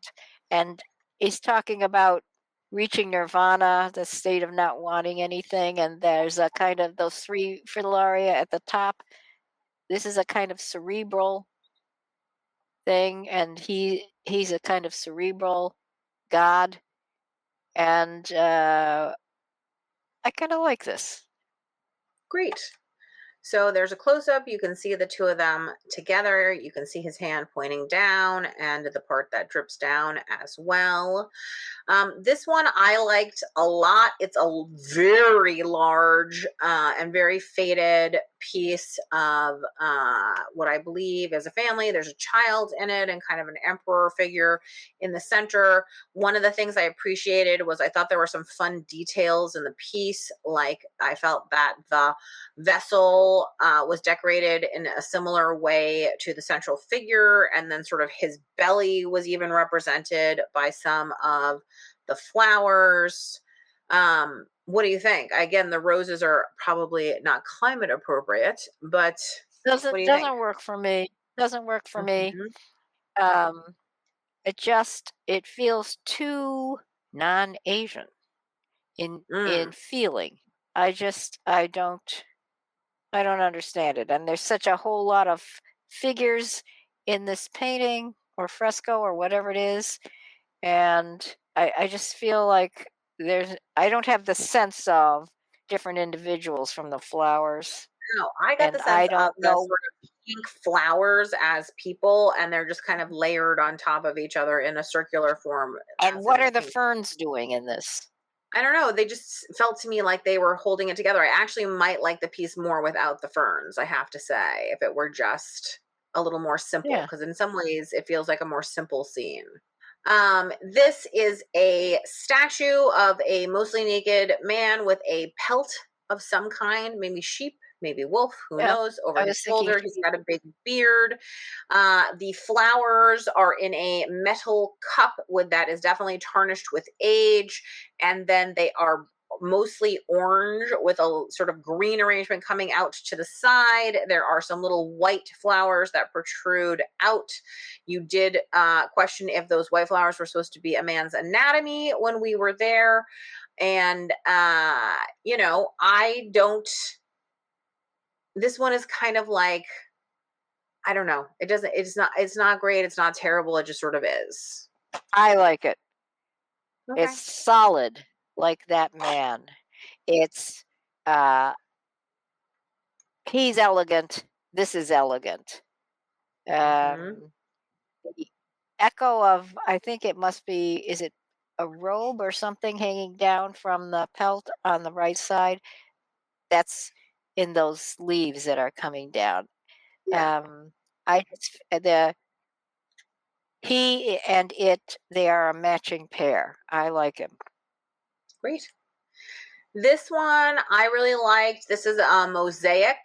Speaker 2: And he's talking about reaching nirvana, the state of not wanting anything, and there's a kind of those 3 fritillaria at the top. This is a kind of cerebral thing, and he's a kind of cerebral god, and, I kinda like this.
Speaker 1: Great. So there's a close up. You can see the two of them together. You can see his hand pointing down and the part that drips down as well. This one I liked a lot. It's a very large and very faded piece of what I believe is a family. There's a child in it and kind of an emperor figure in the center. One of the things I appreciated was I thought there were some fun details in the piece. Like I felt that the vessel was decorated in a similar way to the central figure, and then sort of his belly was even represented by some of the flowers. What do you think? Again, the roses are probably not climate appropriate, but what do you think?
Speaker 2: Doesn't work for me. Doesn't work for me.
Speaker 1: Mhm.
Speaker 2: Um, it feels too non-Asian in
Speaker 1: Mm.
Speaker 2: feeling. I don't understand it. And there's such a whole lot of figures in this painting or fresco or whatever it is, and I just feel like I don't have the sense of different individuals from the flowers,
Speaker 1: No, I got
Speaker 2: and
Speaker 1: the sense
Speaker 2: I
Speaker 1: of
Speaker 2: don't
Speaker 1: the
Speaker 2: know.
Speaker 1: sort of pink flowers as people, and they're just kind of layered on top of each other in a circular form,
Speaker 2: And
Speaker 1: as in
Speaker 2: what
Speaker 1: the
Speaker 2: are the
Speaker 1: pink.
Speaker 2: ferns doing in this?
Speaker 1: I don't know. They just felt to me like they were holding it together. I actually might like the piece more without the ferns, I have to say, if it were just a little more simple,
Speaker 2: Yeah.
Speaker 1: because in some ways it feels like a more simple scene. This is a statue of a mostly naked man with a pelt of some kind, maybe sheep, maybe wolf, who
Speaker 2: Yeah.
Speaker 1: knows, over
Speaker 2: I
Speaker 1: his
Speaker 2: was thinking
Speaker 1: shoulder. He's
Speaker 2: sheep.
Speaker 1: got a big beard. The flowers are in a metal cup with that is definitely tarnished with age, and then they are mostly orange with a sort of green arrangement coming out to the side. There are some little white flowers that protrude out. You did question if those white flowers were supposed to be a man's anatomy when we were there. And, I don't, this one is kind of like, I don't know. It's not great. It's not terrible. It just sort of is.
Speaker 2: I like it. It's
Speaker 1: Okay.
Speaker 2: solid like that man. It's uh he's elegant. This is elegant.
Speaker 1: Hmm.
Speaker 2: The echo of I think it must be is it a robe or something hanging down from the pelt on the right side. That's in those leaves that are coming down.
Speaker 1: Yeah,
Speaker 2: Um, I just the he and it, they are a matching pair. I like him.
Speaker 1: great. This one I really liked. This is a mosaic,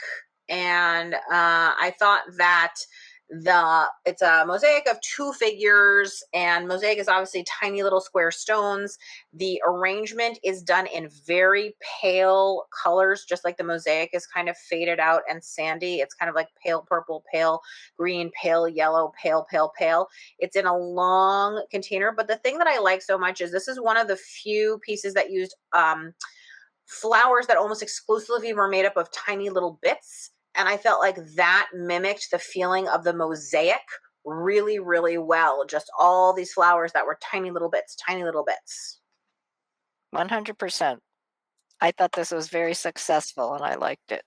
Speaker 1: and I thought that it's a mosaic of two figures, and mosaic is obviously tiny little square stones. The arrangement is done in very pale colors, just like the mosaic is kind of faded out and sandy. It's kind of like pale purple, pale green, pale yellow, pale, pale, pale. It's in a long container, but the thing that I like so much is this is one of the few pieces that used flowers that almost exclusively were made up of tiny little bits. And I felt like that mimicked the feeling of the mosaic really, really well. Just all these flowers that were tiny little bits, tiny little bits.
Speaker 2: 100%. I thought this was very successful and I liked it.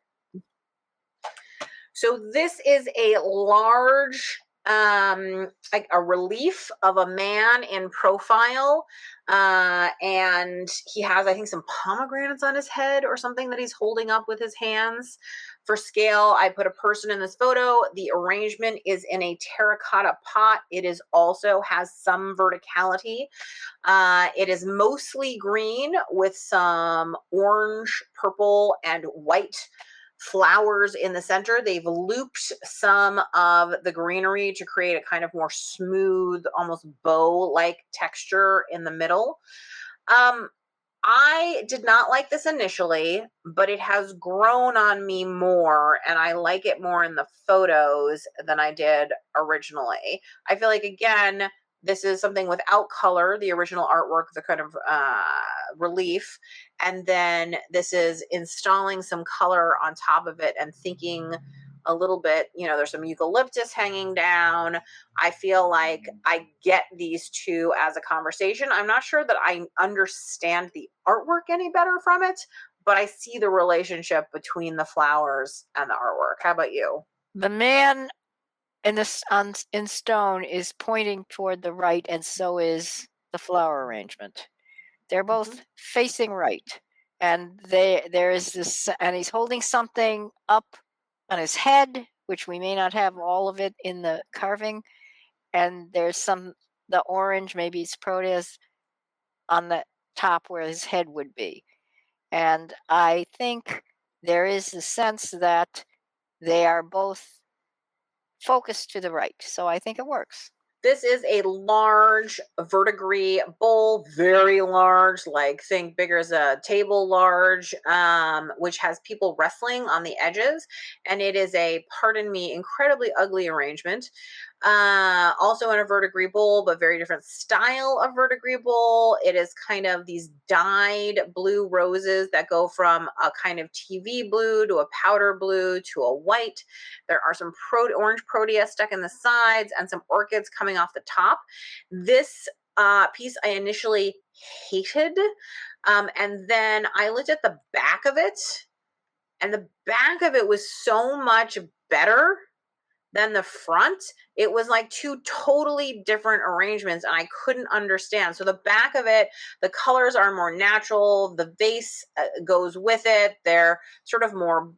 Speaker 1: So this is a large, like a relief of a man in profile, and he has, I think, some pomegranates on his head or something that he's holding up with his hands. For scale, I put a person in this photo. The arrangement is in a terracotta pot. It is also has some verticality. It is mostly green with some orange, purple, and white flowers in the center. They've looped some of the greenery to create a kind of more smooth, almost bow-like texture in the middle. Um, I did not like this initially, but it has grown on me more, and I like it more in the photos than I did originally. I feel like, again, this is something without color, the original artwork, the kind of relief, and then this is installing some color on top of it and thinking a little bit, there's some eucalyptus hanging down. I feel like I get these two as a conversation. I'm not sure that I understand the artwork any better from it, but I see the relationship between the flowers and the artwork. How about you?
Speaker 2: The man in in stone is pointing toward the right, and so is the flower arrangement. They're
Speaker 1: Mhm.
Speaker 2: both facing right, and there is this, and he's holding something up on his head, which we may not have all of it in the carving, and there's some the orange, maybe it's proteus on the top where his head would be. And I think there is the sense that they are both focused to the right. So I think it works.
Speaker 1: This is a large verdigris bowl, very large, like think bigger as a table large, which has people wrestling on the edges. And it is a, pardon me, incredibly ugly arrangement. Also in a verdigris bowl, but very different style of verdigris bowl. It is kind of these dyed blue roses that go from a kind of TV blue to a powder blue to a white. There are some orange protea stuck in the sides and some orchids coming off the top. This piece I initially hated. And then I looked at the back of it, and the back of it was so much better than the front. It was like two totally different arrangements, and I couldn't understand. So the back of it, the colors are more natural. The vase goes with it. They're sort of more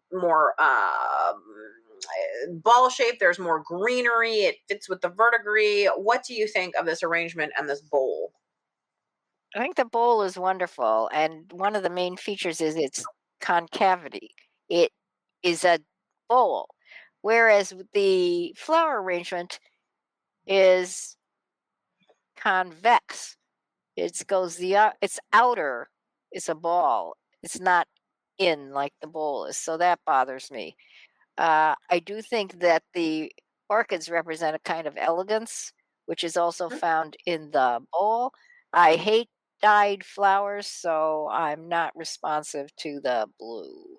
Speaker 1: ball shaped. There's more greenery. It fits with the verdigris. What do you think of this arrangement and this bowl?
Speaker 2: I think the bowl is wonderful. And one of the main features is its concavity. It is a bowl, whereas the flower arrangement is convex. It goes its outer is a ball. It's not in like the bowl is, so that bothers me. I do think that the orchids represent a kind of elegance, which is also found in the bowl. I hate dyed flowers, so I'm not responsive to the blue.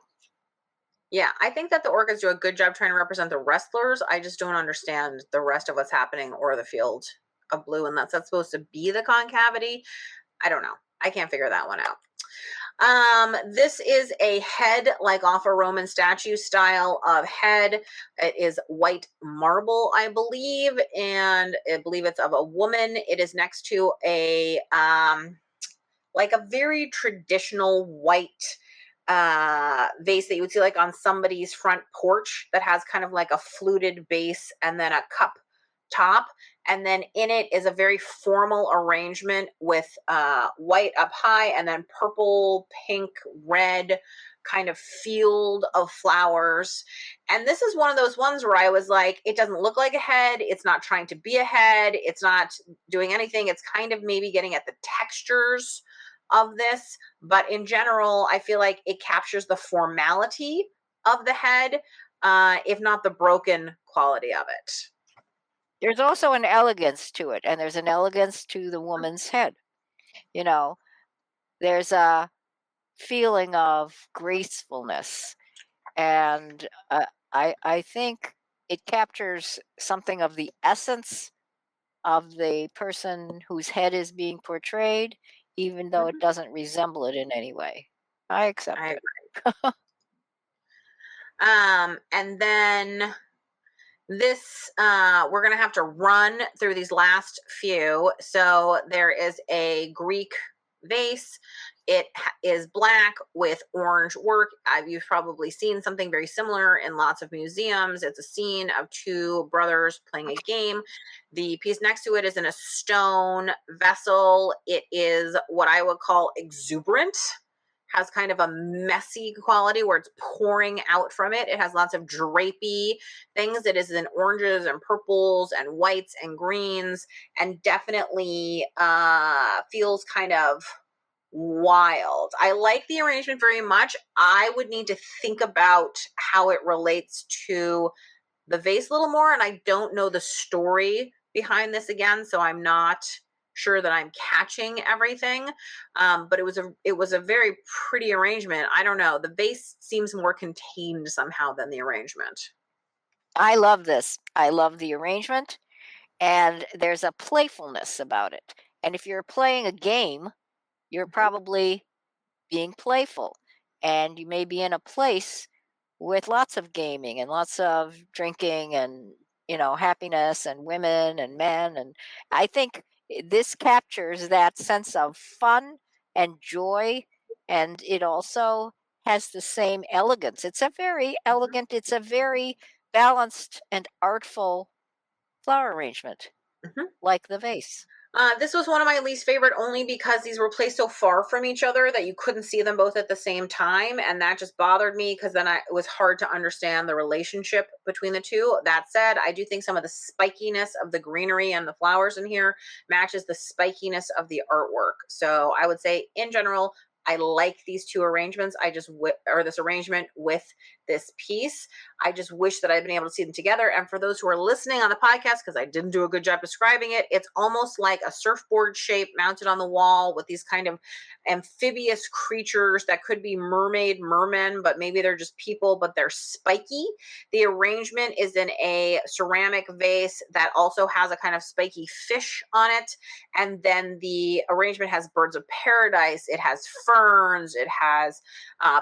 Speaker 1: Yeah, I think that the orchids do a good job trying to represent the wrestlers. I just don't understand the rest of what's happening or the field of blue, and that's supposed to be the concavity. I don't know. I can't figure that one out. This is a head, like off a Roman statue style of head. It is white marble, I believe, and I believe it's of a woman. It is next to a like a very traditional white vase that you would see like on somebody's front porch that has kind of like a fluted base and then a cup top. And then in it is a very formal arrangement with white up high and then purple, pink, red kind of field of flowers. And this is one of those ones where I was like, it doesn't look like a head. It's not trying to be a head. It's not doing anything. It's kind of maybe getting at the textures of this. But in general, I feel like it captures the formality of the head, if not the broken quality of it.
Speaker 2: There's also an elegance to it, and there's an elegance to the woman's head. You know, there's a feeling of gracefulness, and I think it captures something of the essence of the person whose head is being portrayed, even though it
Speaker 1: Mhm.
Speaker 2: doesn't resemble it in any way. I accept
Speaker 1: I
Speaker 2: it.
Speaker 1: agree. And then this we're going to have to run through these last few. So there is a Greek vase. It is black with orange work. You've probably seen something very similar in lots of museums. It's a scene of two brothers playing a game. The piece next to it is in a stone vessel. It is what I would call exuberant, has kind of a messy quality where it's pouring out from it. It has lots of drapey things. It is in oranges and purples and whites and greens, and definitely feels kind of wild. I like the arrangement very much. I would need to think about how it relates to the vase a little more, and I don't know the story behind this again, so I'm not sure that I'm catching everything. But it was a very pretty arrangement. I don't know. The vase seems more contained somehow than the arrangement.
Speaker 2: I love this. I love the arrangement, and there's a playfulness about it. And if you're playing a game, you're
Speaker 1: Mhm,
Speaker 2: probably being playful, and you may be in a place with lots of gaming and lots of drinking and happiness and women and men, and I think this captures that sense of fun and joy, and it also has the same elegance. It's a very
Speaker 1: mhm,
Speaker 2: elegant, it's a very balanced and artful flower arrangement,
Speaker 1: mhm.
Speaker 2: like the vase.
Speaker 1: This was one of my least favorite only because these were placed so far from each other that you couldn't see them both at the same time. And that just bothered me because then it was hard to understand the relationship between the two. That said, I do think some of the spikiness of the greenery and the flowers in here matches the spikiness of the artwork. So I would say, in general, I like these two arrangements. Or this arrangement with this piece. I just wish that I'd been able to see them together. And for those who are listening on the podcast, because I didn't do a good job describing it, it's almost like a surfboard shape mounted on the wall with these kind of amphibious creatures that could be mermen, but maybe they're just people, but they're spiky. The arrangement is in a ceramic vase that also has a kind of spiky fish on it. And then the arrangement has birds of paradise, it has ferns, it has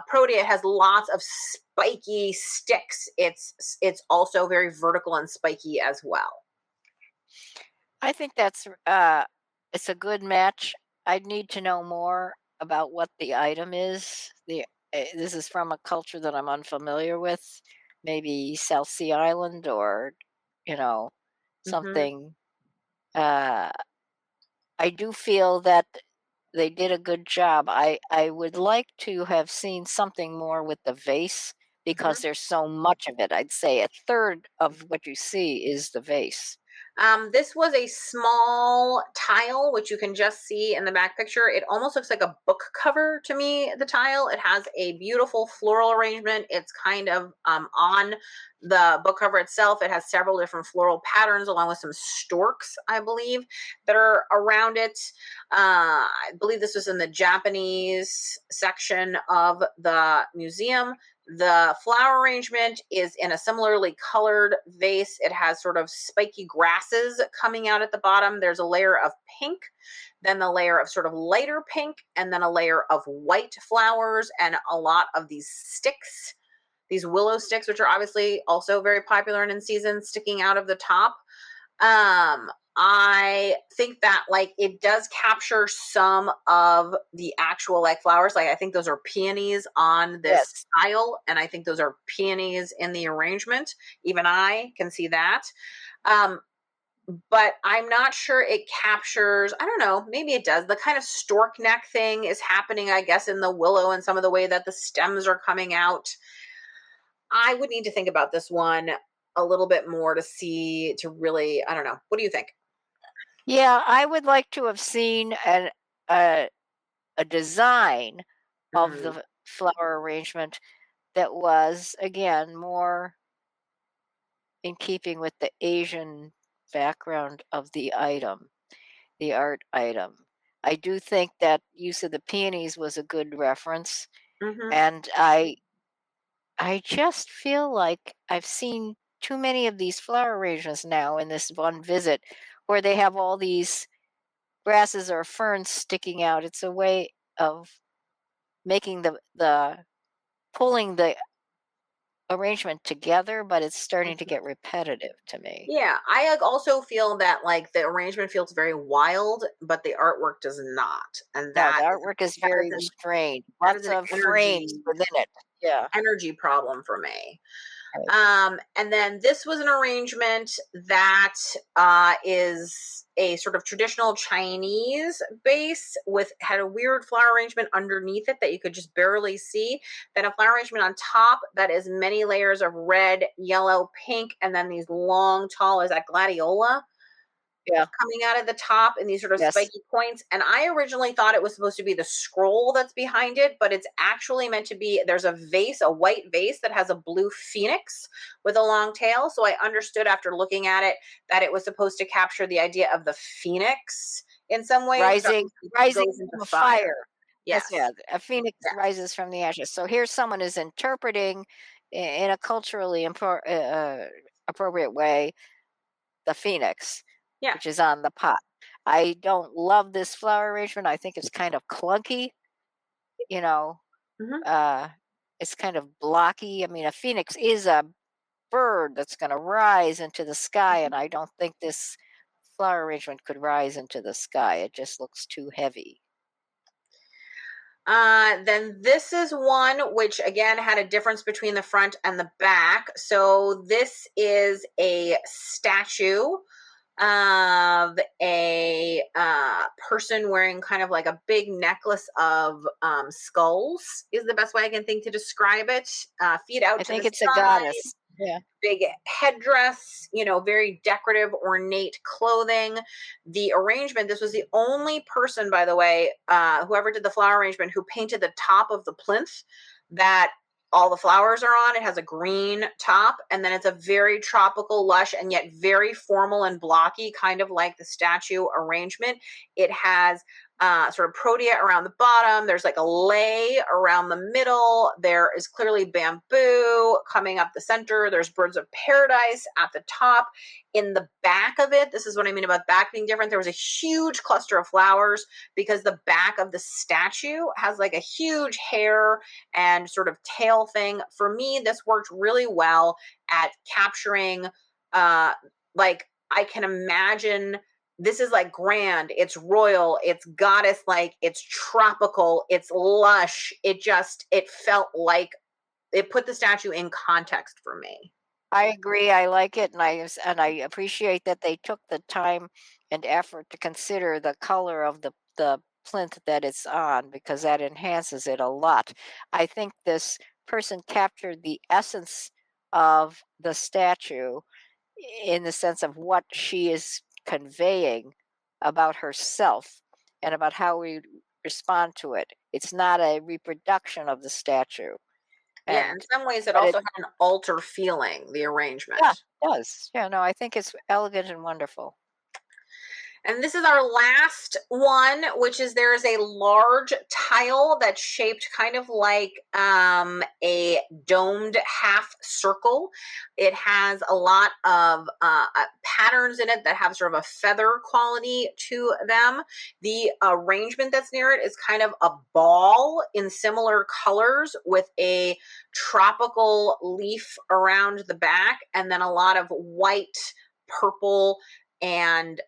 Speaker 1: protea, it has lots of spiky sticks. It's also very vertical and spiky as well.
Speaker 2: I think that's it's a good match. I'd need to know more about what the item is. This is from a culture that I'm unfamiliar with, maybe South Sea Island or you know
Speaker 1: Hmm.
Speaker 2: something. Uh, I do feel that they did a good job. I would like to have seen something more with the vase because
Speaker 1: Hmm.
Speaker 2: there's so much of it. I'd say a third of what you see is the vase.
Speaker 1: This was a small tile, which you can just see in the back picture. It almost looks like a book cover to me, the tile. It has a beautiful floral arrangement. It's kind of on the book cover itself. It has several different floral patterns, along with some storks, I believe, that are around it. I believe this was in the Japanese section of the museum. The flower arrangement is in a similarly colored vase. It has sort of spiky grasses coming out at the bottom. There's a layer of pink, then the layer of sort of lighter pink, and then a layer of white flowers, and a lot of these sticks, these willow sticks, which are obviously also very popular and in season, sticking out of the top. I think that like it does capture some of the actual like flowers. Like I think those are peonies on
Speaker 2: Yes.
Speaker 1: this style, and I think those are peonies in the arrangement. Even I can see that. Um, but I'm not sure it captures, I don't know, maybe it does. The kind of stork neck thing is happening, I guess, in the willow and some of the way that the stems are coming out. I would need to think about this one a little bit more to see, to really, I don't know. What do you think?
Speaker 2: Yeah, I would like to have seen a a design of
Speaker 1: Mm,
Speaker 2: the flower arrangement that was, again, more in keeping with the Asian background of the art item. I do think that use of the peonies was a good reference,
Speaker 1: mhm,
Speaker 2: and I just feel like I've seen too many of these flower arrangements now in this one visit where they have all these grasses or ferns sticking out. It's a way of making the pulling the arrangement together, but it's starting to
Speaker 1: mhm.
Speaker 2: get repetitive to me.
Speaker 1: Yeah, I also feel that like the arrangement feels very wild, but the artwork does not, and
Speaker 2: No, the artwork is
Speaker 1: that is
Speaker 2: very
Speaker 1: an
Speaker 2: restrained.
Speaker 1: that is
Speaker 2: Lots
Speaker 1: an
Speaker 2: of frames within it. Yeah.
Speaker 1: energy problem for me.
Speaker 2: Right.
Speaker 1: And then this was an arrangement that is a sort of traditional Chinese base with had a weird flower arrangement underneath it that you could just barely see. Then a flower arrangement on top that is many layers of red, yellow, pink, and then these long, tall, is that gladiola?
Speaker 2: Yeah.
Speaker 1: Coming out of the top in these sort of
Speaker 2: Yes.
Speaker 1: spiky points. And I originally thought it was supposed to be the scroll that's behind it, but it's actually meant to be there's a vase, a white vase that has a blue phoenix with a long tail. So I understood after looking at it that it was supposed to capture the idea of the phoenix in some ways, which
Speaker 2: Rising
Speaker 1: obviously
Speaker 2: rising
Speaker 1: goes into
Speaker 2: from a
Speaker 1: fire.
Speaker 2: fire. Yes,
Speaker 1: Yes.
Speaker 2: yeah. A phoenix
Speaker 1: Yeah.
Speaker 2: rises from the ashes. So here someone is interpreting in a culturally appropriate way the phoenix,
Speaker 1: Yeah.
Speaker 2: which is on the pot. I don't love this flower arrangement. I think it's kind of clunky, you know.
Speaker 1: Hmm.
Speaker 2: Uh, it's kind of blocky. I mean, a phoenix is a bird that's going to rise into the sky, and I don't think this flower arrangement could rise into the sky. It just looks too heavy.
Speaker 1: Then this is one which again had a difference between the front and the back. So this is a statue of a person wearing kind of like a big necklace of skulls, is the best way I can think to describe it. Feet out
Speaker 2: I
Speaker 1: to the
Speaker 2: think it's a
Speaker 1: side,
Speaker 2: goddess. Yeah.
Speaker 1: big headdress, very decorative, ornate clothing. The arrangement, this was the only person, by the way, whoever did the flower arrangement, who painted the top of the plinth that all the flowers are on. It has a green top, and then it's a very tropical, lush, and yet very formal and blocky, kind of like the statue arrangement. It has sort of protea around the bottom. There's like a lei around the middle. There is clearly bamboo coming up the center. There's birds of paradise at the top. In the back of it, this is what I mean about back being different. There was a huge cluster of flowers because the back of the statue has like a huge hair and sort of tail thing. For me, this worked really well at capturing, uh, like, I can imagine this is like grand, it's royal, it's goddess like, it's tropical, it's lush. It felt like it put the statue in context for me.
Speaker 2: I agree. I like it, and I appreciate that they took the time and effort to consider the color of the plinth that it's on because that enhances it a lot. I think this person captured the essence of the statue in the sense of what she is conveying about herself and about how we respond to it. It's not a reproduction of the statue,
Speaker 1: Yeah, in
Speaker 2: and
Speaker 1: some ways it
Speaker 2: but
Speaker 1: also
Speaker 2: it
Speaker 1: had an altar feeling, the
Speaker 2: yeah,
Speaker 1: arrangement.
Speaker 2: it does. Yeah, no, I think it's elegant and wonderful.
Speaker 1: And this is our last one, which is there is a large tile that's shaped kind of like a domed half circle. It has a lot of patterns in it that have sort of a feather quality to them. The arrangement that's near it is kind of a ball in similar colors with a tropical leaf around the back, and then a lot of white, purple, and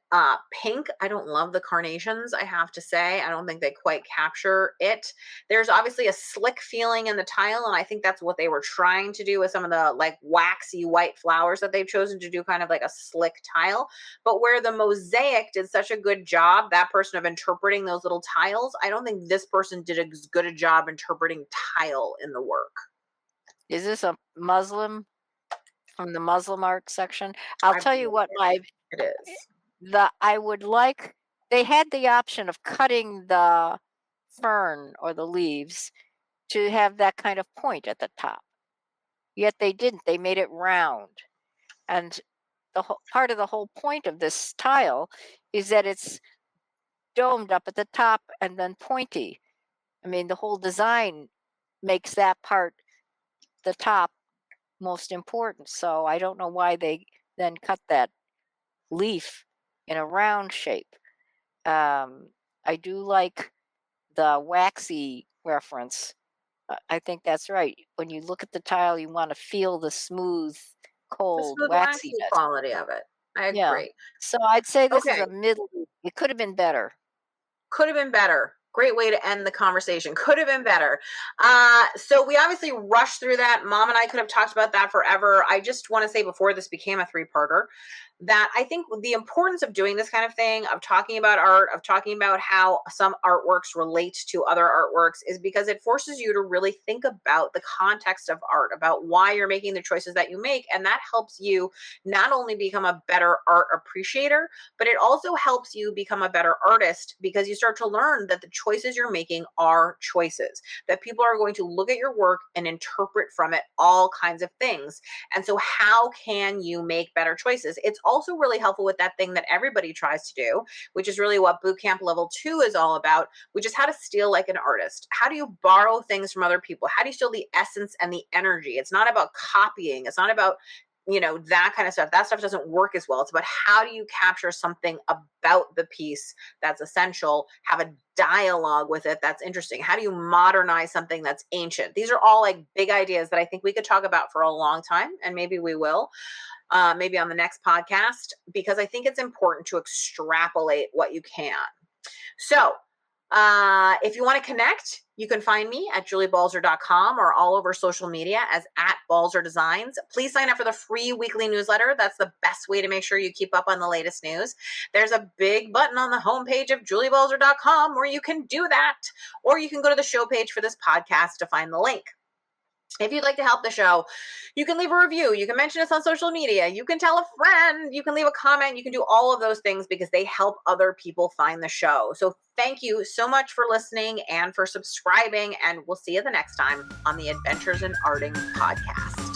Speaker 1: pink. I don't love the carnations, I have to say. I don't think they quite capture it. There's obviously a slick feeling in the tile, and I think that's what they were trying to do with some of the like waxy white flowers that they've chosen to do, kind of like a slick tile. But where the mosaic did such a good job, that person, of interpreting those little tiles, I don't think this person did as good a job interpreting tile in the work.
Speaker 2: Is this a Muslim from the Muslim art section? I'll
Speaker 1: I
Speaker 2: tell you what my
Speaker 1: It is.
Speaker 2: I would like, they had the option of cutting the fern or the leaves to have that kind of point at the top. Yet they didn't. They made it round. And the whole, part of the whole point of this tile is that it's domed up at the top and then pointy. I mean, the whole design makes that part, the top, most important. So I don't know why they then cut that leaf in a round shape. I do like the waxy reference. I think that's right. When you look at the tile, you want to feel the smooth,
Speaker 1: The
Speaker 2: cold
Speaker 1: smooth waxy
Speaker 2: waxiness.
Speaker 1: quality of it. I
Speaker 2: Yeah.
Speaker 1: agree.
Speaker 2: So I'd say this is
Speaker 1: Okay.
Speaker 2: a middle. It could have been better.
Speaker 1: Could have been better. Great way to end the conversation. Could have been better. So we obviously rushed through that. Mom and I could have talked about that forever. I just want to say, before this became a three-parter, that I think the importance of doing this kind of thing, of talking about art, of talking about how some artworks relate to other artworks, is because it forces you to really think about the context of art, about why you're making the choices that you make. And that helps you not only become a better art appreciator, but it also helps you become a better artist, because you start to learn that the choices you're making are choices, that people are going to look at your work and interpret from it all kinds of things. And so how can you make better choices? It's also really helpful with that thing that everybody tries to do, which is really what bootcamp level 2 is all about, which is how to steal like an artist. How do you borrow things from other people? How do you steal the essence and the energy? It's not about copying. It's not about, that kind of stuff. That stuff doesn't work as well. It's about how do you capture something about the piece that's essential, have a dialogue with it that's interesting. How do you modernize something that's ancient? These are all like big ideas that I think we could talk about for a long time, and maybe we will, maybe on the next podcast, because I think it's important to extrapolate what you can. So if you want to connect, you can find me at juliebalzer.com or all over social media as @Balzer Designs. Please sign up for the free weekly newsletter. That's the best way to make sure you keep up on the latest news. There's a big button on the homepage of juliebalzer.com where you can do that, or you can go to the show page for this podcast to find the link. If you'd like to help the show, you can leave a review. You can mention us on social media. You can tell a friend. You can leave a comment. You can do all of those things because they help other people find the show. So thank you so much for listening and for subscribing. And we'll see you the next time on the Adventures in Arting podcast.